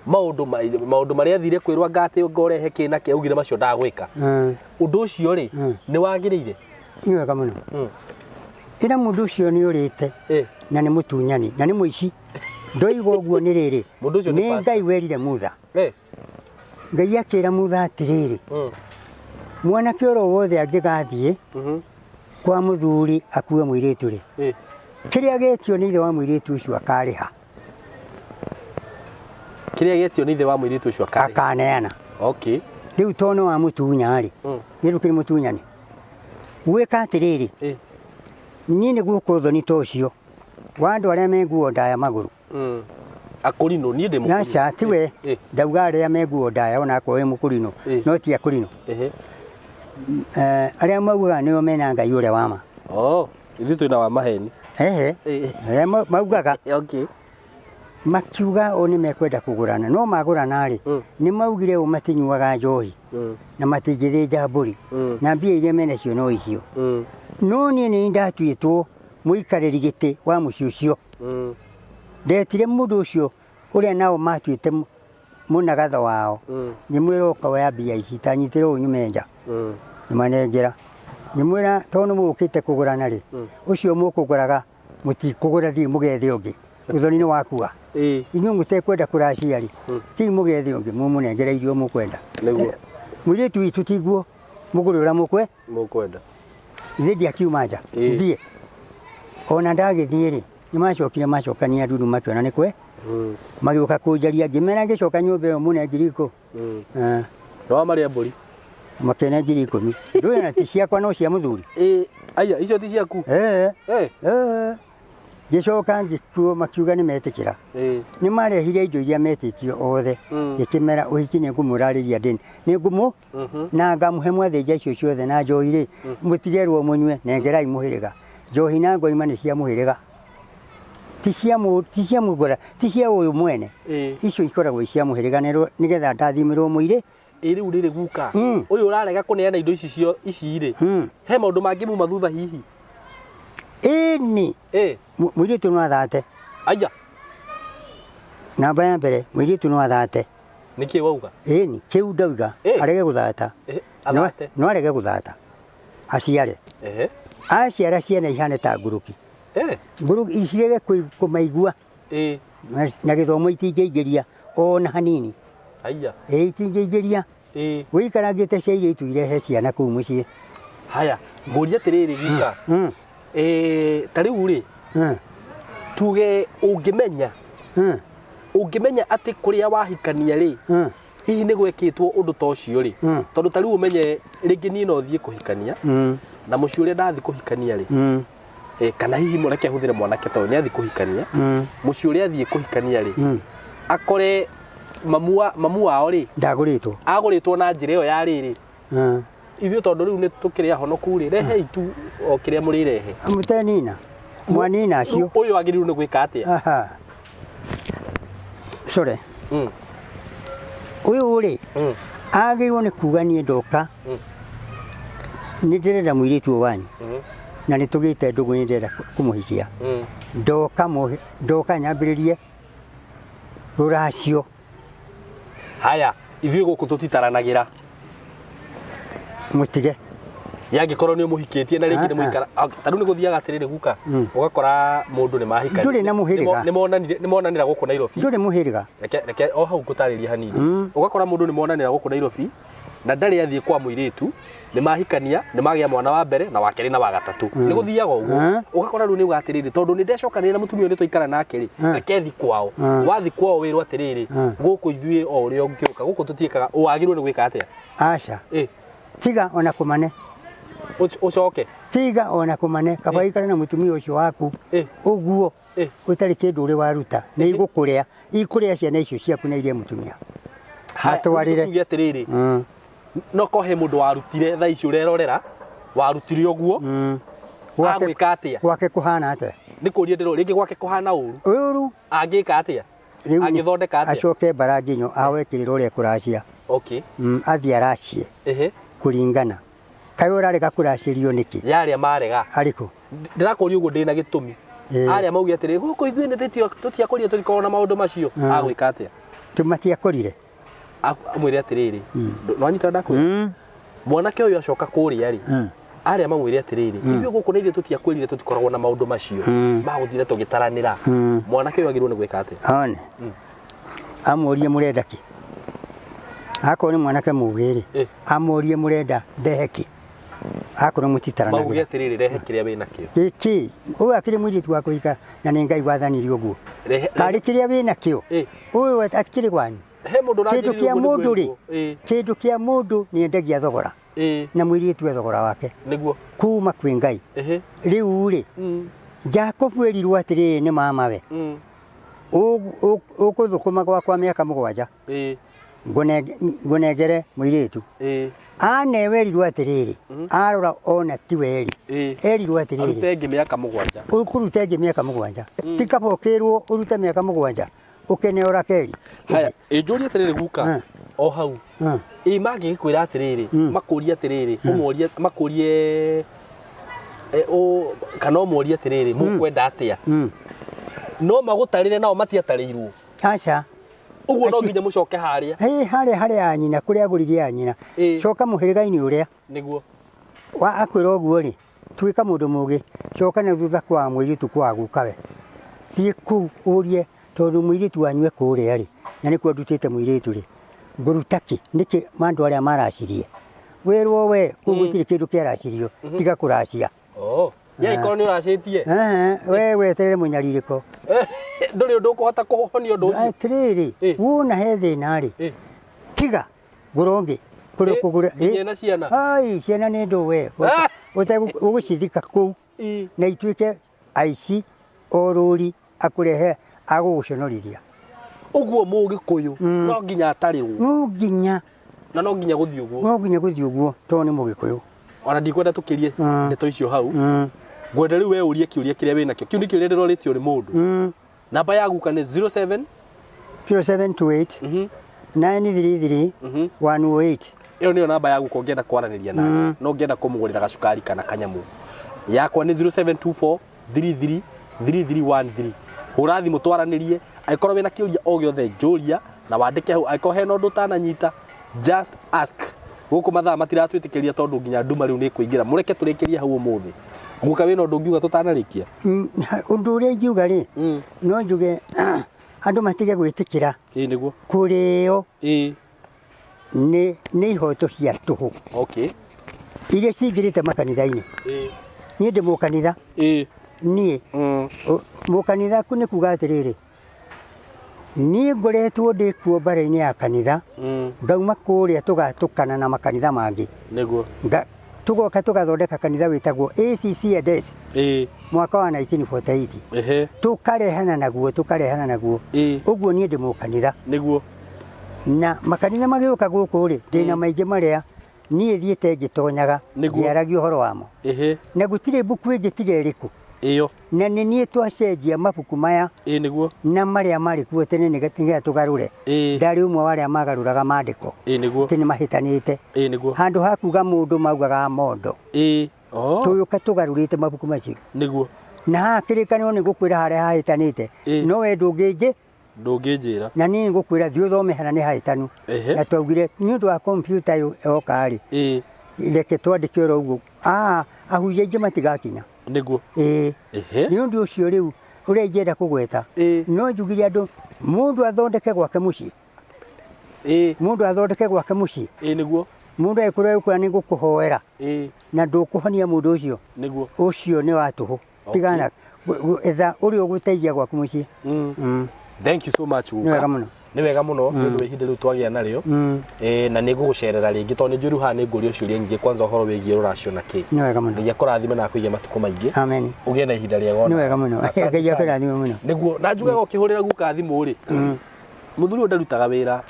maũndũ marĩa athire kwĩrwo ngatĩ ngorehe kĩna kĩ augire macio ndagwĩka ũndũ ũcio rĩ nĩ wagĩrĩire nĩ wega mũno ĩra mũndũ ũcio nĩ ũrĩte na nĩ mũtunyani na nĩ mũici ndoiga ũguo nĩ rĩrĩ nĩ Ngai werire Mutha Ngai akĩra Mutha atĩrĩrĩ mwanake oro wothe angĩgathiĩ kwa mũthuri akue mũirĩtu rĩ kĩrĩa getio nĩ ithe wa mũirĩtu ũcio akarĩha akaneana rĩu tono wa mũtunya rĩ rĩu kĩrĩ mũtunyani gwĩka atĩrĩrĩ niĩ nĩ guoko thoni ta ũcio wa andũ arĩa me nguo ndaya magũrũ akũrinũ niĩ ndĩ mũkũrinũ aca tiwe ndauga arĩa me nguo ndaya ona akorwo wĩ mũkũrinũ no ti akũrinũ arĩa maugaga nĩo mena Ngai ũrĩa wama ithuĩ twĩna wa maheni. Maugaga Okay. makiuga o nĩ mekwenda kũgũrana no magũrana rĩ nĩ maugire o matinyuaga njohi na matingĩthĩnja mbũri na mbia iria menacio no icio no niĩ nĩ ndatuĩtwo mũikarĩri gĩtĩ wa mũciĩ ũcio ndetire mũndũ ũcio ũrĩa nao matuĩte mũnagatho wao ngĩmwĩra ũka woya mbia ici tanyitĩre ũũ nyume nja nĩmanengera ngĩmwĩra tondũ mũgũkĩte kũgũrana rĩ ũcio mũkũgũraga mũtikũgũra thiĩ mũgethe ũngĩ ũthoni nĩ wakua inyuĩ mũtekwenda kũracia rĩ thiĩ mũgethe ũngĩ mũmũnengera irio mũkwenda mũirĩtu witũ tiguo mũgũrĩ ũrĩa mũkwenda ithe ndiakiuma nja thiĩ ona ndagĩthiĩ rĩ nĩmacokire macokania ndundu makĩona nĩ kwe magĩũka kũnjaria ngĩmera ngĩcoka nyũmba ĩyo mũne ngiri 10 no marĩa mbũri makene ngiri 10 ndũĩ na ti ciakwa no cia mũthuri aya icio ti ciaku ngĩcoka ngĩkuo makiuga nĩ metĩkĩra nĩ marehire indo iria metĩtio othe gĩkĩmera ũhiki nĩ ngũmũrarĩria ndĩni nĩ ngũmũ na ngamũhe mwathĩnja icio ciothe na njohi rĩ mũtirerwo mũnyue nengerai mũhĩrĩga njohi na ngoima nĩ cia mũhĩrĩga ti cia mũgũra ti cia ũyũ mwene icio ikoragwo cia mũhĩrĩga nĩgetha ndathimĩrwo mũirĩ rĩu rĩrĩ guka ũyũ ũrarega kũneana indo ici rĩ he maũndũ mangĩ muma thutha hihi ĩni mũirĩtu no athate aya namba ya mbere mũirĩtu no athate nĩkĩ wauga ĩni kĩu ndauga arege gũthata no arege gũthata aciare aciara ciana ihane ta nguruki nguruki icirege kũmaigua na gĩthomo itingĩingĩria ona hanini itingĩingĩria wĩikarangĩte cia irĩtu irehe ciana kũu mũciĩ haya ngũria atĩrĩrĩ guka ta rĩu rĩ tuge ũngĩmenya atĩ kũrĩa wahikania rĩ hihi nĩ gwekĩtwo ũndũ ta ũcio rĩ tondũ ta rĩu ũmenye rĩngĩ niĩ no thiĩ kũhikania na mũciĩ ũrĩa ndathiĩ kũhikania rĩ kana hihi mũreke hũthĩre mwanake tondũ nĩ athiĩ kũhikania mũciĩ ũrĩa athiĩ kũhikania rĩ akore mamu wao rĩ agũrĩtwo na njĩra ĩyo ya rĩrĩ ithuĩ tondũ rĩu nĩ tũkĩrĩ ahonoku rĩ rehe itu o kĩrĩa mũrĩrehe mũtenina mwanina acio ũyũ agĩrĩirwo nĩ gwĩka atĩa core ũyũ rĩ agĩrĩirwo nĩ kuga niĩ ndoka nĩ ndĩrenda mũirĩtu ũyũ wanyu na nĩ tũgĩte ndũgũ nĩ ndĩrenda kũmũhikia ndoka nyambĩrĩrie rũracio haya ithuĩ gũkũ tũtitaranagĩra mũtige yangĩkorwo nĩ mũhikĩtie na rĩngĩ nĩ mũikara ta rĩu nĩ gũthiaga atĩrĩrĩ guka ũgakora mũndũ nĩ mahikania ndũrĩ na mũhĩrĩga nĩ monanĩra gũkũ Nairobi ndũrĩ mũhĩrĩga reke o hau ngũtarĩria hanini ũgakora mũndũ nĩ monanĩra gũkũ Nairobi na ndarĩ athiĩ kwa mũirĩtu nĩ mahikania nĩ magĩa mwana wa mbere na wa kerĩ na wa gatatũ nĩ gũthiaga ũguo ũgakora rĩu nĩ uga atĩrĩrĩ tondũ nĩ ndecokanĩrĩra na mũtumia ũyũ nĩ twaikara nake rĩ reke thi kwao wathi kwao wĩrwo atĩrĩrĩ gũkũ ithuĩ o ũrĩa ũngĩũka gũkũ tũtiĩkaga wagĩrĩirwo nĩ gwĩka atĩa aca tiga ona kũmane ucoke tiga ona kũmane kaba ikare na mũtumia ũcio waku ũguo ũtarĩ kĩndũ ũrĩ waruta nĩ igũkũrĩa ikũrĩa ciana icio ciaku na iria mũtumia atwarĩre tuge atĩrĩrĩ no kohe mũndũ warutire thaa ici ũrerorera warutire ũguo agwĩka atĩa gwake kũhana atĩa nĩ kũria ndĩro rĩngĩ gwake kũhana ũru angĩka atĩa angĩthondeka atĩa acoke baranginyo awekĩrĩra ũrĩa kũracia athiĩ aracie kũringana kaĩ ũrarega kũracĩrio nĩkĩ yarĩa marega arĩkũ ndĩrakũria ũguo ndĩna gĩtũmi arĩa mauge atĩrĩrĩ gũkũ ithuĩ nĩ tũtiakũrire tũtikoragwo na maũndũ macio agwĩka atĩa tũmatiakũrire amwĩre atĩrĩrĩ nwanyita ndakwĩra mwanake ũyũ acoka kũrĩa rĩ arĩa mamwĩre atĩrĩrĩ ithuĩ gũkũ nĩ ithuĩ tũtiakwĩrire tũtikoragwo na maũndũ macio magũthire tũgĩtaranĩra mwanake ũyũ agĩrĩirwo nĩ gwĩka atĩa one amũrie mũrenda kĩ akorwo nĩ mwanake mũgĩ rĩ amũrie mũrenda ndehe kĩ akorwo mũtitaranagĩra mauge atĩrĩrĩ rehe kĩrĩa wĩnakĩo gĩkĩ ũyũ akĩrĩ mũirĩtu wa kũhika na nĩ Ngai wathanire ũguo karĩ kĩrĩa wĩnakĩo ũyũ atikĩrĩ wanyu kĩndũ kĩa mũndũ rĩ kĩndũ kĩa mũndũ nĩ endagia thogora na mũirĩtu thogora wake nĩguo kuma kwĩ Ngai rĩu rĩ Jacob erirwo atĩrĩrĩ nĩ mamawe ũgũthũkũma gwakwa mĩaka 7 ngunengere muiritu anewerirwo atiriri arora ona ti weri erirwo atiriri arute ingi miaka 7 ukuruta ingi miaka 7 tikabokirwo urute miaka 7 ukeneora keri haya njuri atiriri guka o hau mangikwira atiriri makuria atiriri umoria makurie kana umoria atiriri mukwenda atia no magutarire nao matiatarirwo acha uguo no nginya mucoke haria haria anyina kuria aguririe anyina coka muhirigaini uria niguo wa akwira uguo ri twika mundu mugi coka na thutha kwa mwiritu kwa gukawe thie ku urie tondu mwiritu wanywe kuria ri na nikuo ndutite mwiritu ri ngurutaki niki mandu aria maracirie wirwo we kugutire kindu kiaracirio tiga kuracia ya ikono ni uracitie we terere munyaririko nduri undu ukuhota kuhonia undu ucio atiriri wona he thina ri tiga gurongi kuri kugura na ciana ai ciana ni ndu we ugucithika kuu na ituike aici oruri akurehe aguguconorithia uguo mugikuyu no nginya atarirwo no nginya na no nginya guthii uguo to ni mugikuyu ona ndikwenda tukirie ndeto icio hau ngwenda riu we urie kiuria kiria wina kio kiu ni kiuria ndiroritio ni mundu namba ya guka ni 07 0728 933 108 iyo niyo namba ya guka ungienda kwaraniria nake no ngienda kumugurira gacukari kana kanyamu yakwa ni 0724 33 3313 hura thimu twaranirie aikorwo wina kiuria o giothe njuria na wandike hau aikorwo he no ndutananyita just ask guku mathaa matiratwitikiria tondu nginya nduma riu ni kuingira mureke turikirie hau umuthi guka wina undu ngiuga tutanarikia undu uria ngiuga ri no njuge andu matige gwitikira niguo kurio ni ihoto cia tuhu iria cingirite makanitha-ini nie ndi mukanitha nie mukanitha ku ni kuga atiriri nie ngoretwo ndi kuo mbara-ini ya kanitha ngauma kuria tugatukana na makanitha mangi niguo tugoka tugathondeka kanitha witagwo ACCDS mwaka wa 1948 tukarehana naguo uguo nie ndi mukanitha niguo na makanitha magiuka guku ri ndina maingi maria nie thiete ngitonyaga ngiaragia uhoro wamo na gutire buku ingi tiga iriku iyo na ni nie twacenjia mabuku maya niguo na maria mari kuo tene niga tugarure ndari umwe waria magaruraga mandiko niguo tini mahitanite niguo handu hakuga mundu maugaga mondo tuyuka tugarurite mabuku macio niguo na hakirikanio ni gukwira haria hahitanite no we ndungijira na ni ngukwira thi uthome hana ni hahitanu na twaugire ni undu wa computer yokari reke twandike oro uguo ahunjia ingi matigakinya niguo ni undu ucio riu uria ingenda kugweta no njugire andu mundu athondeke gwake mucii mundu athondeke gwake mucii niguo mundu ekurwo ekura ni gukuhoera na ndukuhonia mundu ucio niguo ucio ni watuhu tigana etha uri uguteithia gwaku mucii thank you so much guka ni wega muno ndu ihinda riu twagia nario na ni ngugucerera ringi to ni njuru ha ni nguria ciuria nyingi kwanza uhoro wigie ruracio na ki ni wega muno nginya kurathime na kuigia matuko maingi amen ugie na ihinda riega ni wega muno nginya kurathime muno niguo na njugaga ukihurira guka thimu ri muthuri ndarutaga wira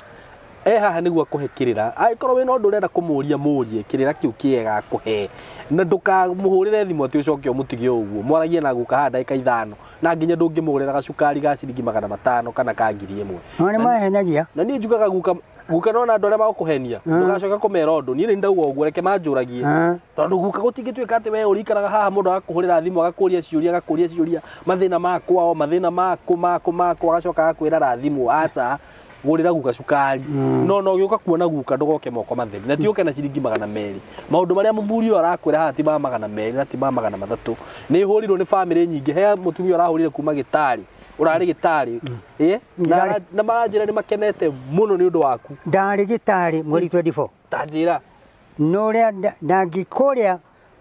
haha niguo akuhekirira aikorwo wina undu urenda kumuria murie kirira kiu kiega akuhe na ndukamuhurire thimu ati ucoke umutige uguo mwaragie na guka ha ndagika 5 na nginya ndungimugurira gacukari ga ciringi 500 kana ka 1000 none mahenagia na ni njugaga guka nona andu aria magukuhenia ndugacoka kumera undu ni ndauga uguo reke manjuragie tondu guka gutingituika ati we urikaraga haha mundu agakuhurira thimu agakuria ciuria mathina makwa mathina maku agacoka agakwira rathimu aca gurira guka cukari no giuka kuona guka ndugoke moko matheri na tiuke na ciringi 200 maundu maria muthuri arakwira haha ti ma 200 na ti ma 300 ni hurirwo ni family nyingi he mutumia arahurire kuma gitari urari gitari na maranjira ni makenete muno ni undu waku ndari gitari mweri 24 tanjira no ria ndangikuria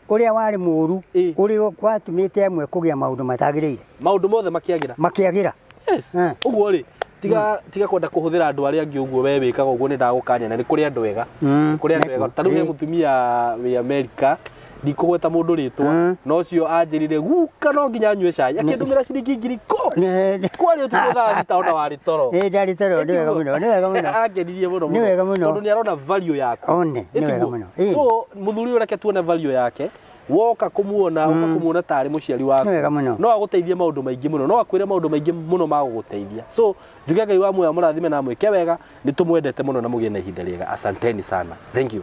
uria wari muru uri watumite amwe kugia maundu matagirire maundu mothe makiagira yes uguo ri tiga kwenda kuhuthira andu aria angi uguo we wikaga uguo ni ndagukania na ni kuri andu wega kuri andu wega taru he mutumia wi America ndikugweta mundu ritwa no cio anjirire guka no nginya nyue cai akindumira ciringi ngiri ko kwari utukutha thita ona wari toro ndari toro ni wega muno ni wega muno angenirie muno ni wega muno tondu ni arona value yako one ni wega muno so muthuri ureke tuone value yake woka kumuona ukakumuona tari muciari wako no aguteithie maundu maingi muno no akwire maundu maingi muno ma guguteithia so njuge Ngai wa muoyo murathime na mwike wega ni tumwendete muno na mugie na ihinda riega asanteni sana thank you